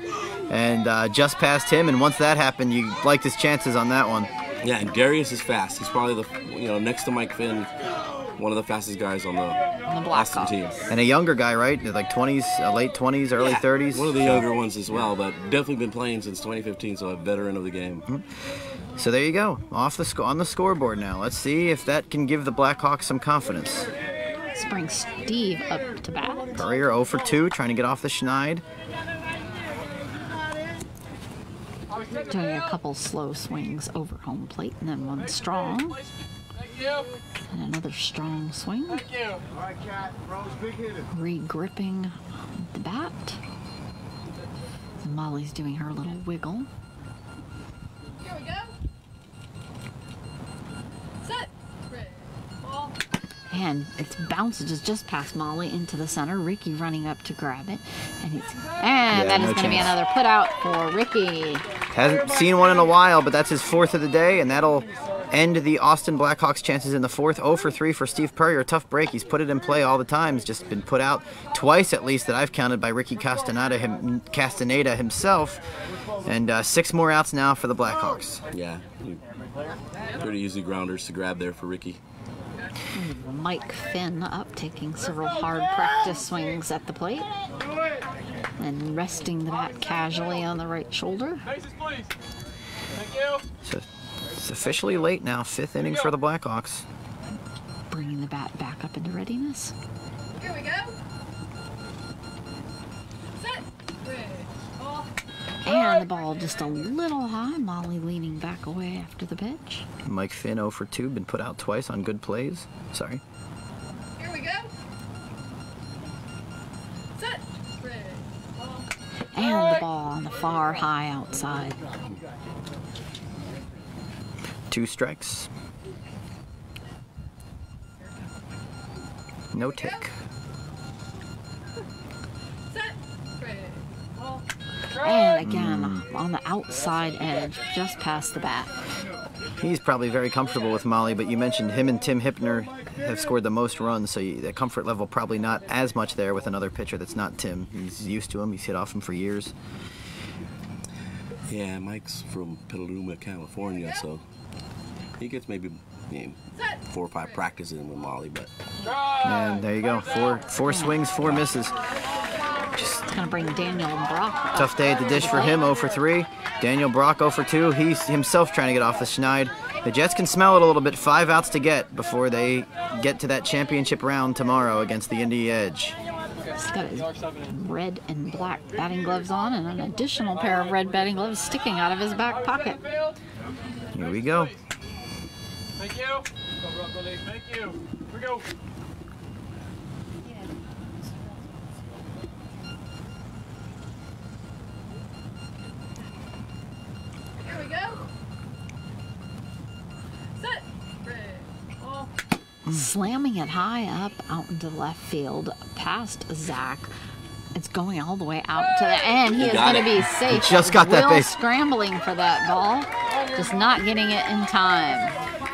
And just past him, and once that happened, you liked his chances on that one. Yeah, and Darius is fast. He's probably the, next to Mike Finn, one of the fastest guys on the Austin team. And a younger guy, right? Like 20s, late 20s, early 30s. One of the younger ones as well, but definitely been playing since 2015, so a veteran of the game. So there you go, on the scoreboard now. Let's see if that can give the Blackhawks some confidence. This brings Steve up to bat. Courier 0 for 2, trying to get off the schneid. Doing a couple slow swings over home plate and then one strong. Thank you. And another strong swing. Thank you. Re-gripping the bat. Molly's doing her little wiggle. Here we go. Set. Ready. Ball. And it bounces just past Molly into the center. Ricky running up to grab it. And that is no going to be chance. another put out for Ricky. Hasn't seen one in a while, but that's his 4th of the day, and that'll end the Austin Blackhawks' chances in the fourth. 0 for 3 for Steve Purrier. Tough break. He's put it in play all the time. He's just been put out twice at least that I've counted by Ricky Castaneda himself. And 6 more outs now for the Blackhawks. Yeah, pretty easy grounders to grab there for Ricky. Mike Finn up, taking several hard practice swings at the plate. And resting the bat casually on the right shoulder. So it's officially late now, 5th inning for the Blackhawks. Bringing the bat back up into readiness. Here we go. Set. And the ball just a little high. Molly leaning back away after the pitch. Mike Finn 0 for 2, been put out twice on good plays. Sorry. Here we go. Set. And the ball on the far high outside. 2 strikes. No tick. And again, on the outside edge, just past the bat. He's probably very comfortable with Molly, but you mentioned him and Tim Hypner have scored the most runs, so the comfort level probably not as much there with another pitcher that's not Tim. He's used to him. He's hit off him for years. Yeah, Mike's from Petaluma, California, so he gets maybe 4 or 5 practices in with Molly, but... And there you go. 4 swings, 4 misses. Just gonna bring Daniel Brock up. Tough day at the dish for him, 0 for 3. Daniel Brock 0 for 2. He's himself trying to get off the schneid. The Jets can smell it a little bit. 5 outs to get before they get to that championship round tomorrow against the Indy Edge. He's got his red and black batting gloves on and an additional pair of red batting gloves sticking out of his back pocket. Here we go. Thank you. Thank you. Here we go. Here we go. Set. Slamming it high up out into left field past Zach. It's going all the way out to the end. He is going to be safe. He just got that base. Scrambling for that ball, just not getting it in time.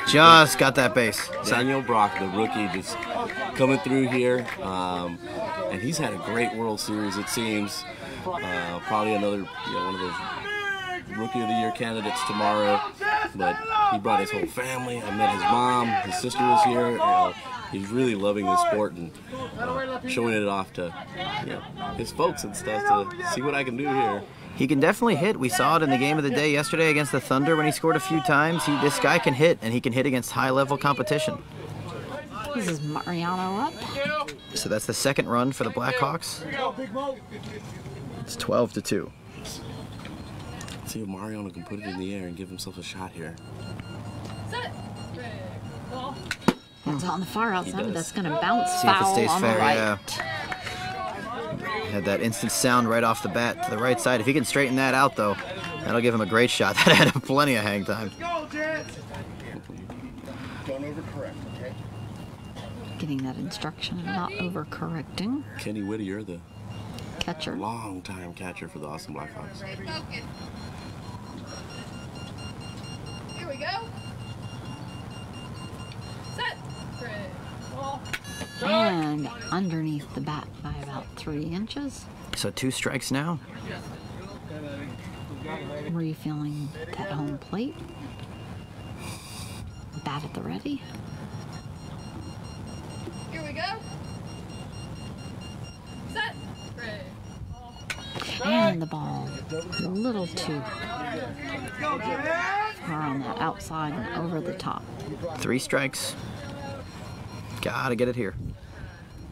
Just got that base. Daniel Brock, the rookie, just coming through here, and he's had a great World Series, it seems. Probably another, one of those Rookie of the Year candidates tomorrow. But he brought his whole family. I met his mom. His sister was here. He's really loving the sport and showing it off to his folks and stuff to see what I can do here. He can definitely hit. We saw it in the game of the day yesterday against the Thunder when he scored a few times. This guy can hit, and he can hit against high-level competition. This is Mariano up. So that's the 2nd run for the Blackhawks. It's 12-2. Let's see if Mariano can put it in the air and give himself a shot here. It's on the far outside, but that's going to bounce See if it foul stays on the fair, right. yeah. Had that instant sound right off the bat to the right side. If he can straighten that out, though, that'll give him a great shot. That had plenty of hang time. Don't overcorrect, okay? Getting that instruction of not overcorrecting. Kenny Whittier, the Catcher. long-time catcher for the Austin Blackhawks. Here we go. Set. And underneath the bat by about 3 inches. So 2 strikes now. Were you feeling that home plate? Bat at the ready. Here we go. Set. And the ball a little too far on that outside and over the top. 3 strikes. Gotta get it here.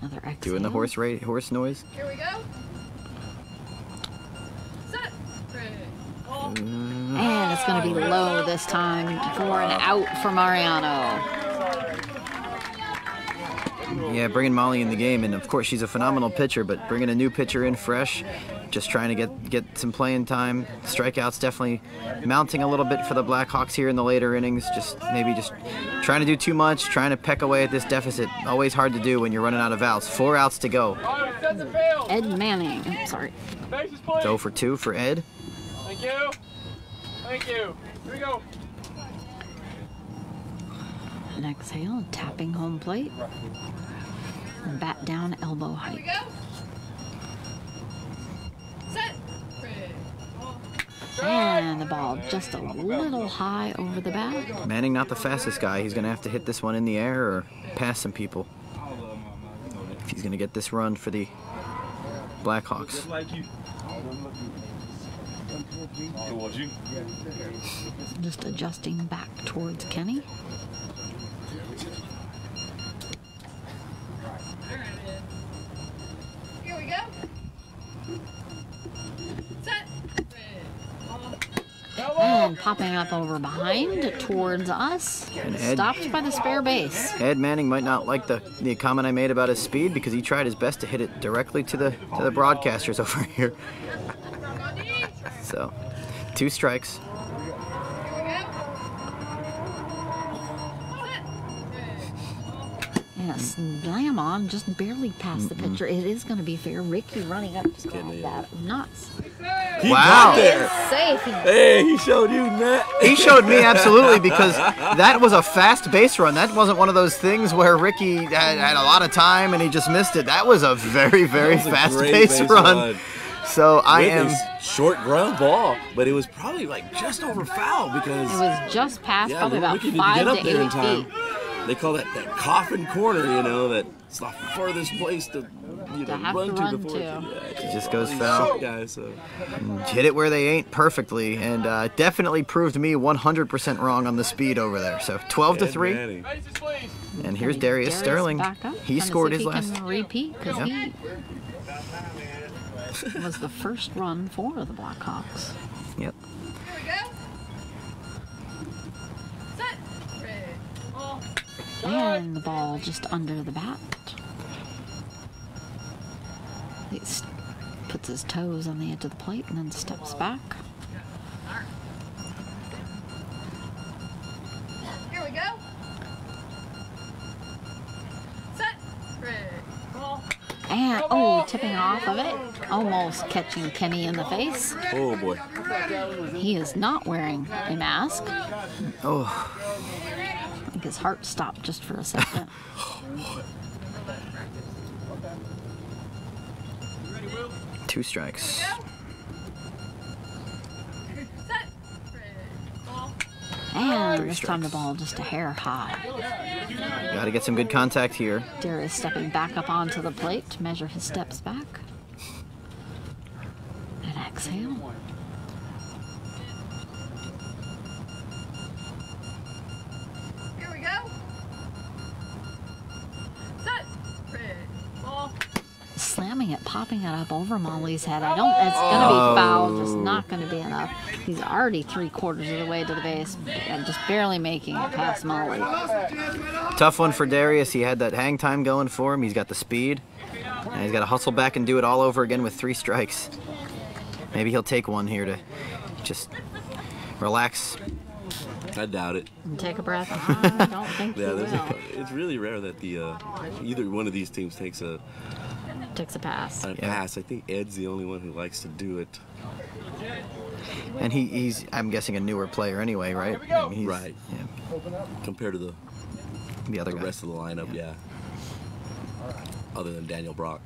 Another exhale. Doing the horse noise. Here we go. Set. And it's going to be low this time for an out for Mariano. Yeah, bringing Molly in the game, and of course she's a phenomenal pitcher, but bringing a new pitcher in fresh, just trying to get some playing time. Strikeouts definitely mounting a little bit for the Blackhawks here in the later innings. Maybe just trying to do too much, trying to peck away at this deficit. Always hard to do when you're running out of outs. 4 outs to go. Ed Manning. Oh, sorry. 0 for 2 for Ed. Thank you. Thank you. Here we go. And exhale, tapping home plate. And bat down, elbow height. And the ball just a little high over the bat. Manning not the fastest guy. He's going to have to hit this one in the air or pass some people if he's going to get this run for the Blackhawks. Just adjusting back towards Kenny. Here we go. Set. And popping up over behind towards us. And Ed, Stopped by the spare base. Ed Manning might not like the comment I made about his speed because he tried his best to hit it directly to the broadcasters over here. So, 2 strikes. And a slam on, just barely past the pitcher. It is going to be fair. Ricky running up to grab that. Nuts. Wow. Safe. Hey, he showed you that. He showed me absolutely because that was a fast base run. That wasn't one of those things where Ricky had a lot of time and he just missed it. That was a very, very fast base run. So I am short ground ball, but it was probably like just over foul because it was just past probably about Ricky 5 didn't to get up there in 8 time. feet. They call that coffin corner, you know, that's the furthest place to run to before it just goes foul. Guy, so. Hit it where they ain't perfectly, and definitely proved me 100% wrong on the speed over there. So 12-3, and here's Darius Sterling. He scored his last. Repeat because he was the first run for the Blackhawks. Yep. Here we go. Set. And the ball just under the bat. He puts his toes on the edge of the plate and then steps back. Here we go. Set. And, tipping off of it. Almost catching Kenny in the face. Oh, boy. He is not wearing a mask. Oh. I think his heart stopped just for a second. 2 strikes. And this time the ball just a hair high. Got to get some good contact here. Darius stepping back up onto the plate to measure his steps back. And exhale. Here we go. Set. Ball. Slamming it, popping it up over Molly's head. It's going to be foul, just not going to be enough. He's already 3/4 of the way to the base, and just barely making it past Molly. Tough one for Darius. He had that hang time going for him. He's got the speed. And he's got to hustle back and do it all over again with 3 strikes. Maybe he'll take one here to just relax. I doubt it. And take a breath. I don't think he will. It's really rare that either one of these teams takes a pass. Pass. I think Ed's the only one who likes to do it. And he's, I'm guessing, a newer player anyway, right? I mean, right. Yeah. Compared to the other rest of the lineup, yeah. Other than Daniel Brock.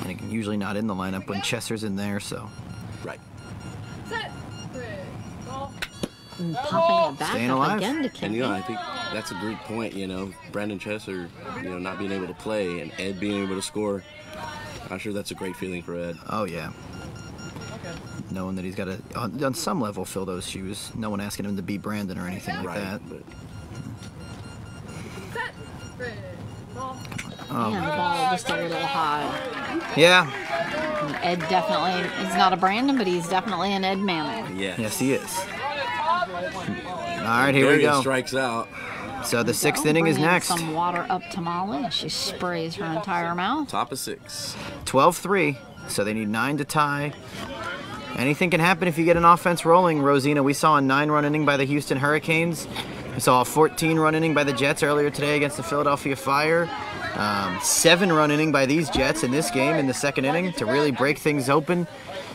And usually not in the lineup when Chester's in there, so. Right. Set. And popping it back Staying up alive. again to Kenny. And I think that's a great point, Brandon Chester, not being able to play and Ed being able to score. I'm sure that's a great feeling for Ed. Oh, yeah. Knowing that he's got to, on some level, fill those shoes. No one asking him to be Brandon or anything like that. But... And the ball just a little high. Yeah. And Ed definitely, he's not a Brandon, but he's definitely an Ed Manning. Yeah. Yes, he is. All right, here we go. Strikes out. So the 6th inning is next. Some water up to Molly. She sprays her entire mouth. Top of 6. 12-3, so they need 9 to tie. Anything can happen if you get an offense rolling, Rosina. We saw a 9-run inning by the Houston Hurricanes. We saw a 14-run inning by the Jets earlier today against the Philadelphia Fire. 7-run inning by these Jets in this game in the second inning to really break things open.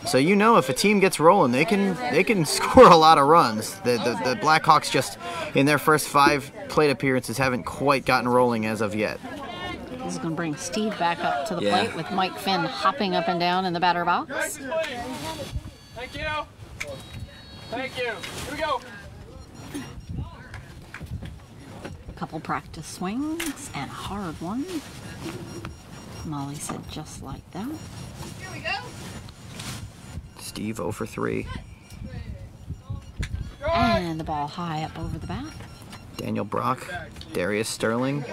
So you know if a team gets rolling, they can score a lot of runs. The Blackhawks just in their first 5 plate appearances haven't quite gotten rolling as of yet. This is going to bring Steve back up to the plate with Mike Finn hopping up and down in the batter box. Thank you. Thank you. Here we go. Couple practice swings and a hard one. Molly said just like that. Here we go. Steve 0 for 3. And the ball high up over the bat. Daniel Brock, Darius Sterling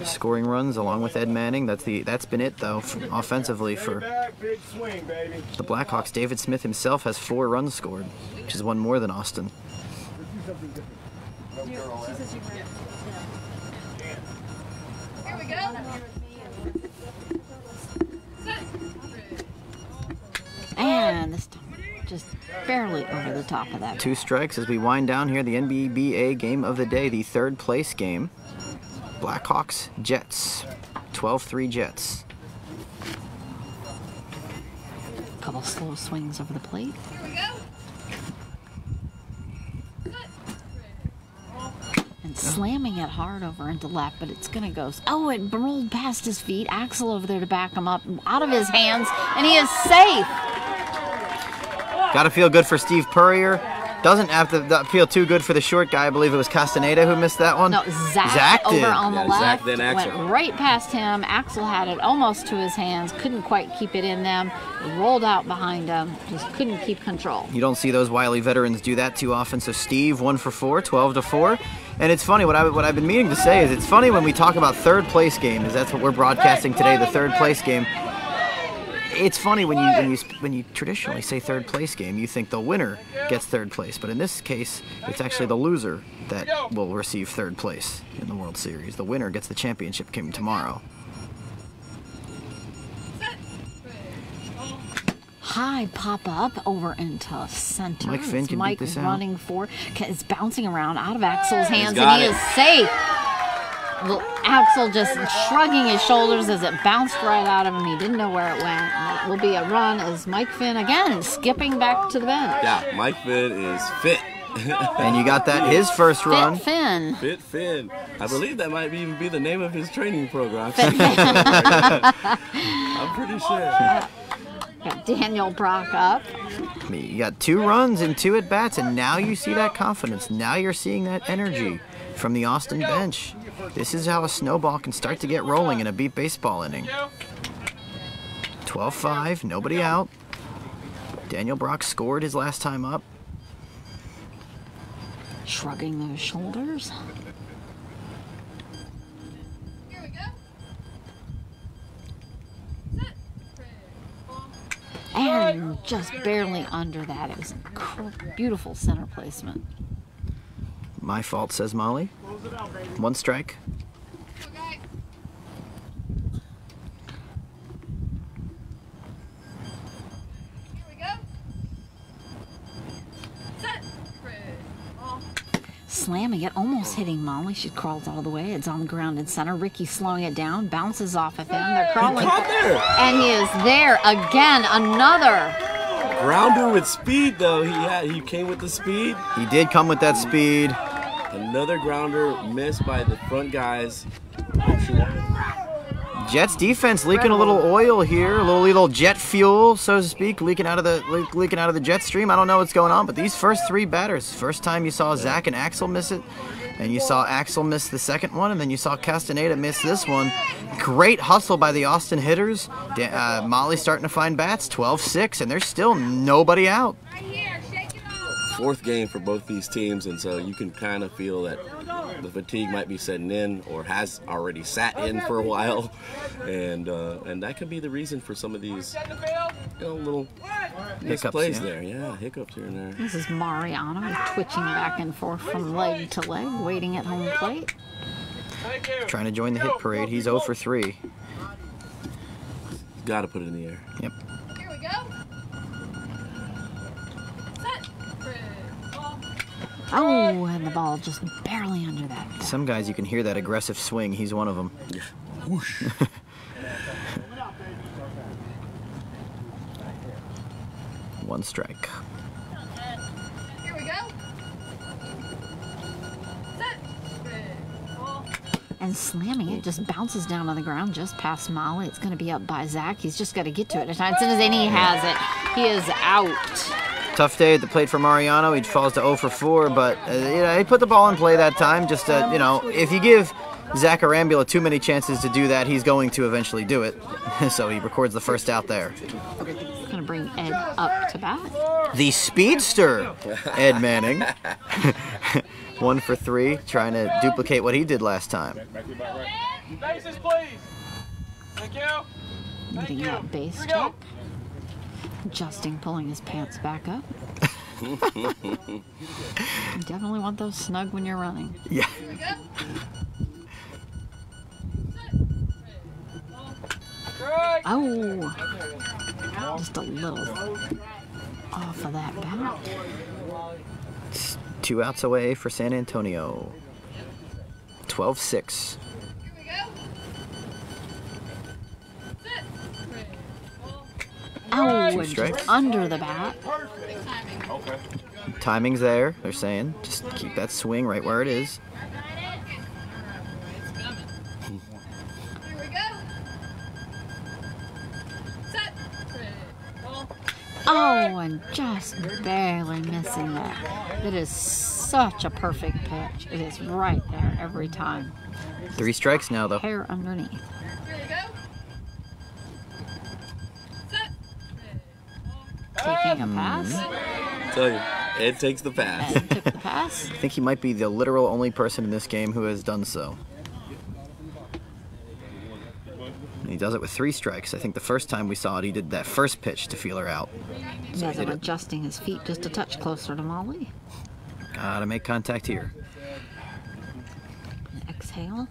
scoring runs along with Ed Manning. That's been it though offensively for the Blackhawks. David Smith himself has 4 runs scored, which is 1 more than Austin. Here we go. And this time just barely over the top of that. 2 strikes as we wind down here the NBBA game of the day, the 3rd place game. Blackhawks, Jets, 12-3 Jets. Couple slow swings over the plate. Here we go. And slamming it hard over into left, but it's gonna go. Oh, it rolled past his feet. Axel over there to back him up, out of his hands, and he is safe. Got to feel good for Steve Purrier. Doesn't have to feel too good for the short guy. I believe it was Castaneda who missed that one. No, Zach did. over on the left. Zach, then Axel. Went right past him. Axel had it almost to his hands. Couldn't quite keep it in them. It rolled out behind him. Just couldn't keep control. You don't see those wily veterans do that too often. So Steve 1 for 4, 12-4. And it's funny, what I've been meaning to say is it's funny when we talk about 3rd place game, is that's what we're broadcasting today, the 3rd place game. It's funny when you traditionally say 3rd place game, you think the winner gets 3rd place, but in this case, it's actually the loser that will receive 3rd place in the World Series. The winner gets the championship game tomorrow. High pop up over into center. Mike Finn can Mike beat this out. running for. It's bouncing around out of Axel's hands, got and he it. is safe. Well, Axel just shrugging his shoulders as it bounced right out of him. He didn't know where it went. And it will be a run as Mike Finn again skipping back to the bench. Yeah, Mike Finn is fit. And you got that, his first run. Fit Finn. Fit Finn. I believe that might even be the name of his training program. I'm pretty sure. Got Daniel Brock up. You got 2 runs and 2 at-bats, and now you see that confidence. Now you're seeing that energy from the Austin bench. This is how a snowball can start to get rolling in a beat baseball inning. 12-5, nobody out. Daniel Brock scored his last time up. Shrugging those shoulders. Here we go. And just barely under that. It was beautiful center placement. My fault, says Molly. 1 strike. Okay. Here we go. Set. Slamming it, almost hitting Molly. She crawls all the way. It's on the ground in center. Ricky slowing it down, bounces off of him. They're crawling. And he is there again. Another. Grounder with speed, though. He came with the speed. He did come with that speed. Another grounder missed by the front guys. Jets defense leaking a little oil here, a little jet fuel, so to speak, leaking out of the jet stream. I don't know what's going on, but these first 3 batters, first time you saw Zach and Axel miss it, and you saw Axel miss the second one, and then you saw Castaneda miss this one. Great hustle by the Austin hitters. Molly's starting to find bats, 12-6, and there's still nobody out. Right here. Shake it off. 4th game for both these teams, and so you can kind of feel that the fatigue might be setting in, or has already sat in for a while, and that could be the reason for some of these little misplays there. Yeah, hiccups here and there. This is Mariano twitching back and forth from leg to leg, waiting at home plate. Trying to join the hit parade. He's 0 for 3. Got to put it in the air. Yep. Here we go. Set. Oh, and the ball just barely under that. Some guys, you can hear that aggressive swing. He's one of them. Yeah. Whoosh. One strike. Here we go. Set. And slamming it just bounces down on the ground just past Molly. It's going to be up by Zach. He's just got to get to it. As soon as Indy has it, he is out. Tough day at the plate for Mariano. He falls to 0 for 4, but you know, he put the ball in play that time. Just you know, if you give Zach Arambula too many chances to do that, he's going to eventually do it. So he records the first out there. Going to bring Ed up to bat. The speedster, Ed Manning. 1 for 3, trying to duplicate what he did last time. Bases, please. Thank you. Getting that base check. Adjusting, pulling his pants back up. You definitely want those snug when you're running. Yeah. Oh, just a little off of that bat. It's 2 outs away for San Antonio. 12-6. Oh, 2 and strikes. just under the bat. Timing's there, they're saying. Just keep that swing right where it is. Here we go. Set. Oh, and just barely missing that. It is such a perfect pitch. It is right there every time. 3 strikes now, though. Hair underneath. Here we go. Set. Taking a pass. Tell you, Ed takes the pass. Ed took the pass. I think he might be the literal only person in this game who has done so. And he does it with 3 strikes. I think the first time we saw it, he did that first pitch to feel her out. He has him adjusting his feet just a touch closer to Molly. Gotta make contact here. Exhale.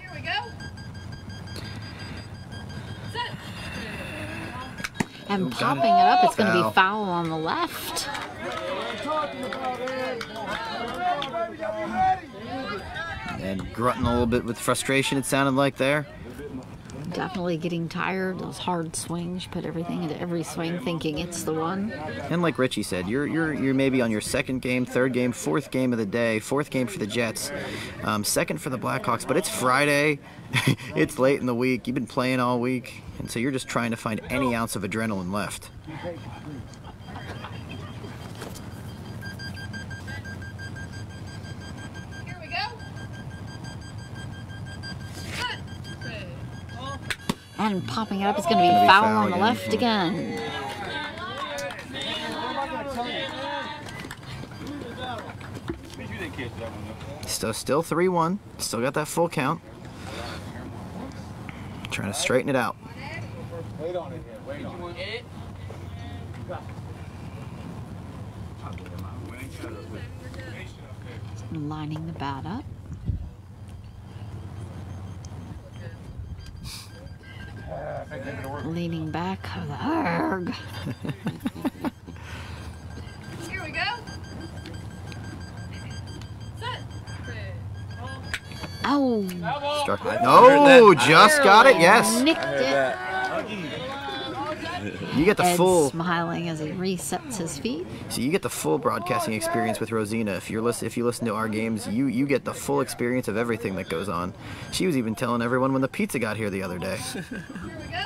Here we go. Set. And got popping it. it up, it's going to Foul. be foul on the left. And grunting a little bit with frustration, it sounded like there. Definitely getting tired. Those hard swings. You put everything into every swing thinking it's the one. And like Richie said, you're maybe on your 2nd game, 3rd game, 4th game of the day, 4th game for the Jets, 2nd for the Blackhawks, but it's Friday, it's late in the week, you've been playing all week, and so you're just trying to find any ounce of adrenaline left. Here we go. Set. And popping it up is going to be Gonna be foul foul on the again. left again. Still 3-1, still got that full count. Trying to straighten it out. Wait on it here. Wait on it. Lining the bat up. Leaning back. Arg. Here we go. Set. Oh, Struck it. No, just got it, yes. nicked it. You get the Ed's full, smiling as he resets his feet. so you get the full broadcasting experience with Rosina. If you listen to our games, you get the full experience of everything that goes on. She was even telling everyone when the pizza got here the other day. Here we go.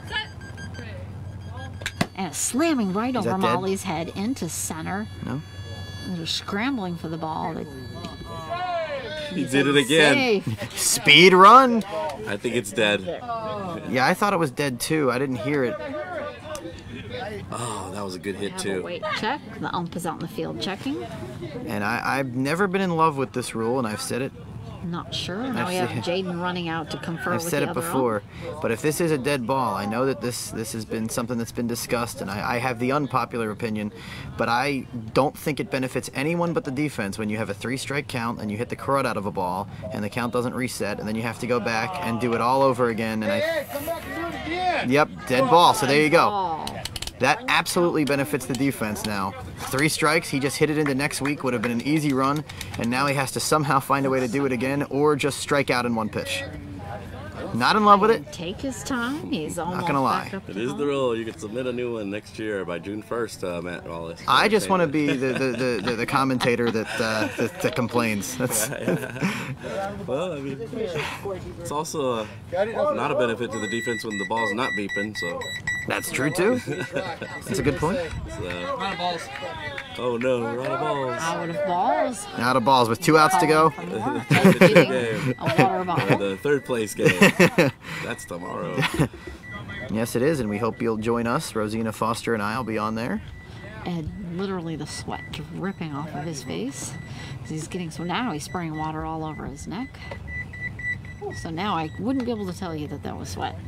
Set. And slamming right over that dead? Molly's head into center. No? They're scrambling for the ball. He did it again. Safe. Speed run. I think it's dead. Yeah, I thought it was dead too. I didn't hear it. Oh, that was a good hit Have a too. weight check. The ump is out in the field checking. And I've never been in love with this rule, and I've said it. Not sure. Now I've we have said- Jaden running out to confer I've with said the it other before. But if this is a dead ball, I know that this has been something that's been discussed, and I have the unpopular opinion, but I don't think it benefits anyone but the defense when you have a 3-strike count and you hit the crud out of a ball and the count doesn't reset, and then you have to go back and do it all over again. And Hey, come back and do it again. Yep, dead ball. So there you go. Ball. That absolutely benefits the defense now. 3 strikes, he just hit it into next week, would have been an easy run, and now he has to somehow find a way to do it again or just strike out in 1 pitch. Not in love with it. Take his time. He's almost gonna lie. back up to It is home. the rule. You can submit a new one next year by June 1st, Matt Wallace. I just want to be the commentator that complains. That's Well, I mean, it's also not a benefit to the defense when the ball's not beeping, so. that's true too. That's a good point. Oh no, we're out of balls. Out of balls. Out of balls with 2 outs to go. Game. A water bottle. The 3rd place game. That's tomorrow. Yes, it is, and we hope you'll join us. Rosina, Foster, and I will be on there. And literally the sweat dripping off of his face. He's getting, so now he's spraying water all over his neck. So now I wouldn't be able to tell you that that was sweat.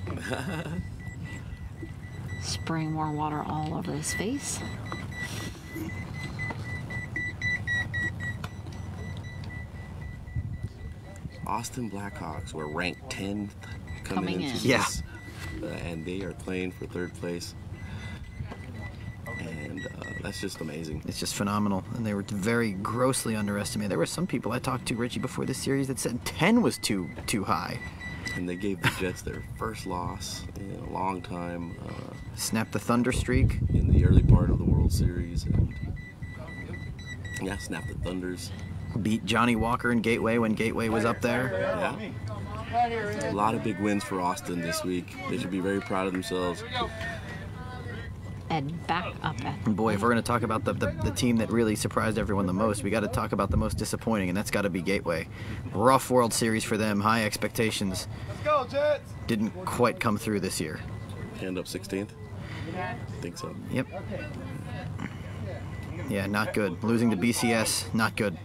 Spraying more water all over his face. Austin Blackhawks were ranked 10th coming Coming into in. this, and they are playing for 3rd place. And that's just amazing. It's just phenomenal, and they were very grossly underestimated. There were some people I talked to, Richie, before this series that said 10 was too high. And they gave the Jets their first loss in a long time. Snapped the thunder streak. In the early part of the World Series, and yeah, snapped the Thunders. Beat Johnny Walker in Gateway when Gateway was up there. Yeah, a lot of big wins for Austin this week. They should be very proud of themselves. And back up at And boy, if we're going to talk about the team that really surprised everyone the most, we got to talk about the most disappointing, and that's got to be Gateway. Rough World Series for them, high expectations. Let's go, Jets! Didn't quite come through this year. End up 16th. I think so. Yep. Yeah, not good. Losing to BCS, not good.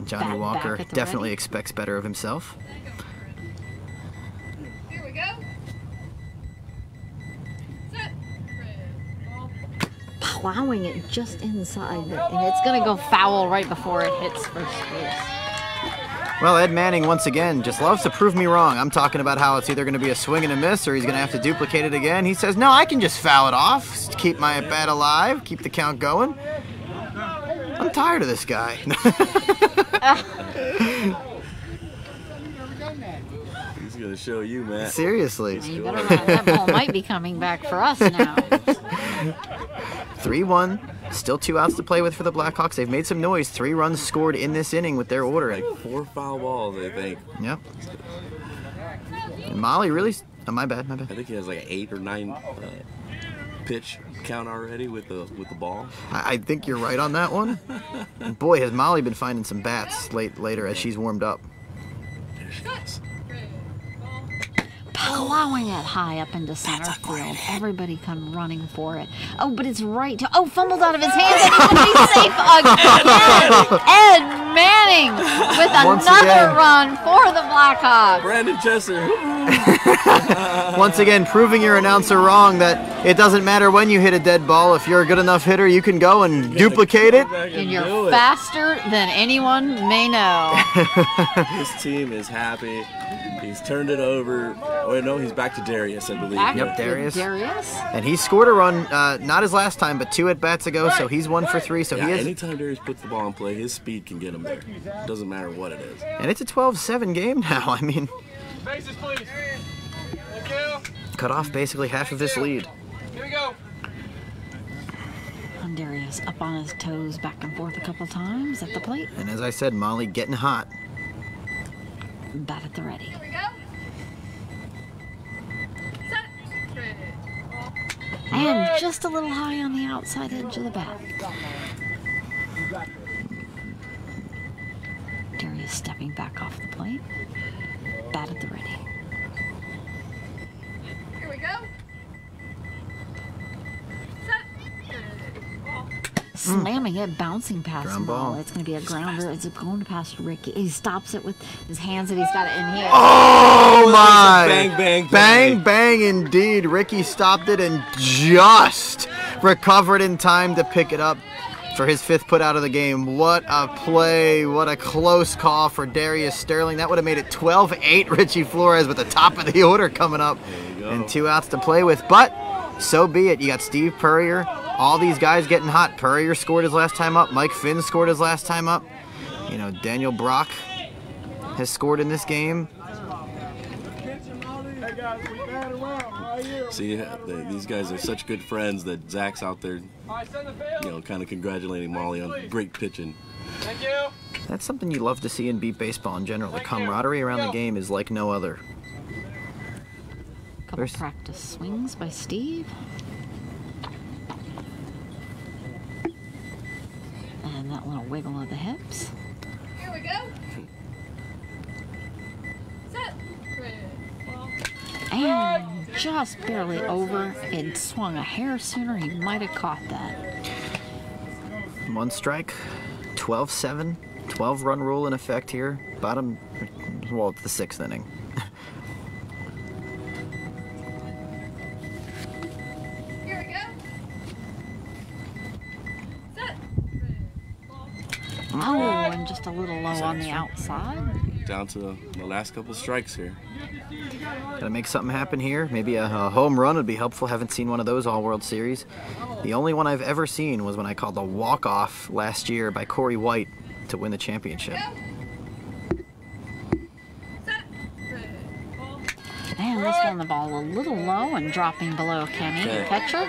Johnny Back Walker at the definitely ready. expects better of himself. Here we go. Set. plowing it just inside, and it's going to go foul right before it hits first base. Well, Ed Manning, once again, just loves to prove me wrong. I'm talking about how it's either going to be a swing and a miss or he's going to have to duplicate it again. He says, no, I can just foul it off, keep my at-bat alive, keep the count going. I'm tired of this guy. He's going to show you, Matt. Seriously. You better not. That ball might be coming back for us now. 3-1. Still 2 outs to play with for the Blackhawks. They've made some noise. 3 runs scored in this inning with their ordering. Like 4 foul balls, I think. Yep. And Molly really... Oh, my bad, my bad. I think he has like an 8 or 9 pitch count already with the ball. I think you're right on that one. And boy, has Molly been finding some bats later as she's warmed up. There she goes. Plowing it high up into center field. Everybody come running for it. Oh, but it's right. Oh, fumbled out of his hands, and he's going to be safe again. Ed Manning with Once another again. run for the Blackhawks. Brandon Chesser. Once again, proving your announcer wrong that it doesn't matter when you hit a dead ball. If you're a good enough hitter, you can go and duplicate it. And you're faster than anyone may know. His team is happy. He's turned it over. Oh, no, he's back to Darius, I believe. Back Yep, to Darius. Darius. And he scored a run, not his last time, but 2 at-bats ago, so he's 1 for 3. So Yeah, he is, anytime Darius puts the ball in play, his speed can get him there. Doesn't matter what it is. and it's a 12-7 game now. I mean, Faces, please. Thank you. cut off basically half of this lead. Here we go. And Darius up on his toes, back and forth a couple times at the plate. And as I said, Molly getting hot. Bat at the ready. Here we go. Set. And just a little high on the outside edge of the bat. Darius stepping back off the plate. Bat at the ready. Here we go. Slamming it, bouncing past Ground the ball. ball. It's going to be a grounder. It's going past Ricky. He stops it with his hands that he's got it in here. Oh my! Bang, bang, Bang, bang. bang indeed. Ricky stopped it and just recovered in time to pick it up. for his 5th put out of the game. What a play. What a close call for Darius Sterling. That would have made it 12-8. Richie Flores with the top of the order coming up and 2 outs to play with. But so be it. You got Steve Purrier. All these guys getting hot. Purrier scored his last time up. Mike Finn scored his last time up. You know, Daniel Brock has scored in this game. See, these guys are such good friends that Zach's out there, you know, kind of congratulating Molly on great pitching. Thank you. That's something you love to see in beat baseball in general. The camaraderie around the game is like no other. Couple practice swings by Steve. And that little wiggle of the hips. Here we go. Set. And just barely over. It swung a hair sooner. He might have caught that. 1 strike, 12-7, 12-run rule in effect here. Bottom, well, it's the 6th inning. Here we go. Set. Oh, and just a little low on the outside. Down to the last couple strikes here. Gotta make something happen here. Maybe a home run would be helpful. Haven't seen one of those all World Series. The only one I've ever seen was when I called the walk-off last year by Corey White to win the championship. And this one, the ball a little low and dropping below Kenny, the catcher.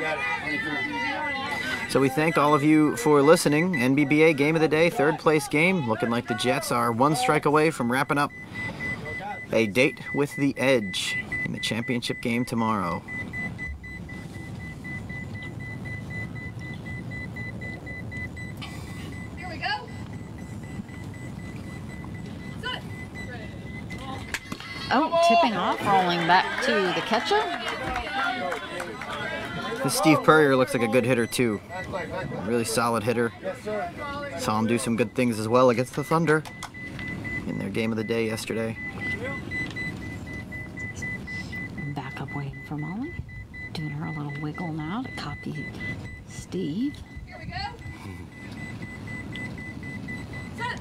So we thank all of you for listening. NBBA Game of the Day, 3rd place game. Looking like the Jets are 1 strike away from wrapping up a date with the Edge in the championship game tomorrow. Here we go. Set. Oh, tipping off, rolling back to the catcher. This Steve Purrier looks like a good hitter too. A really solid hitter. Saw him do some good things as well against the Thunder in their game of the day yesterday. Back up waiting for Molly. Doing her a little wiggle now to copy Steve. Here we go. Set.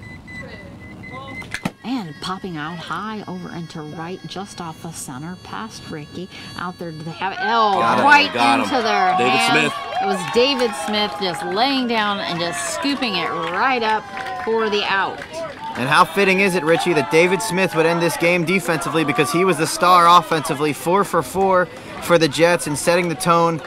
And popping out high over into right, just off the center, past Ricky. Out there, do they have it? Oh, right into their hand. Smith. It was David Smith just laying down and just scooping it right up for the out. And how fitting is it, Richie, that David Smith would end this game defensively because he was the star offensively, 4 for 4 for the Jets and setting the tone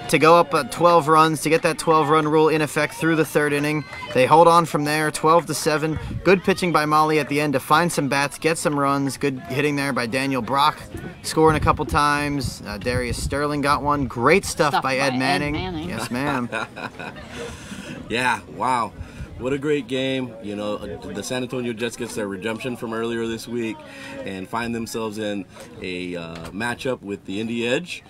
to go up 12 runs, to get that 12-run rule in effect through the 3rd inning. They hold on from there, 12-7. Good pitching by Molly at the end to find some bats, get some runs. Good hitting there by Daniel Brock, scoring a couple times. Darius Sterling got one. Great stuff by Ed Manning. Yes, ma'am. Yeah, wow. What a great game. You know, the San Antonio Jets gets their redemption from earlier this week and find themselves in a matchup with the Indy Edge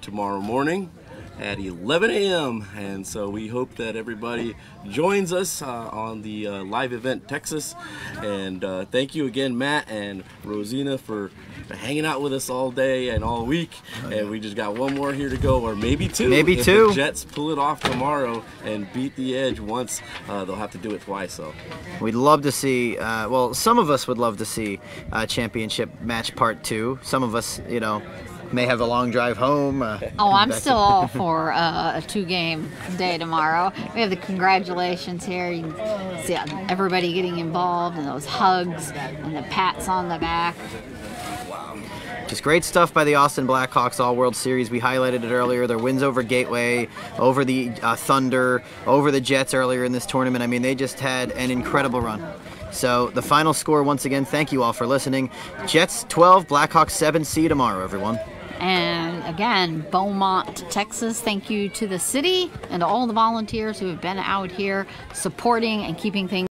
tomorrow morning at 11 a.m. And so we hope that everybody joins us on the live event Texas. And thank you again, Matt and Rosina, for hanging out with us all day and all week. And we just got one more here to go, or maybe 2. Maybe if 2. The Jets pull it off tomorrow and beat the Edge once, they'll have to do it twice. So we'd love to see, well, some of us would love to see championship match part 2. Some of us, you know, may have a long drive home. Oh, I'm still all for a 2-game day tomorrow. We have the congratulations here. You can see everybody getting involved and those hugs and the pats on the back. Just great stuff by the Austin Blackhawks All World Series. We highlighted it earlier. Their wins over Gateway, over the Thunder, over the Jets earlier in this tournament. I mean, they just had an incredible run. So the final score, once again, thank you all for listening. Jets 12, Blackhawks 7. See you tomorrow, everyone. And again, Beaumont, Texas, thank you to the city and to all the volunteers who have been out here supporting and keeping things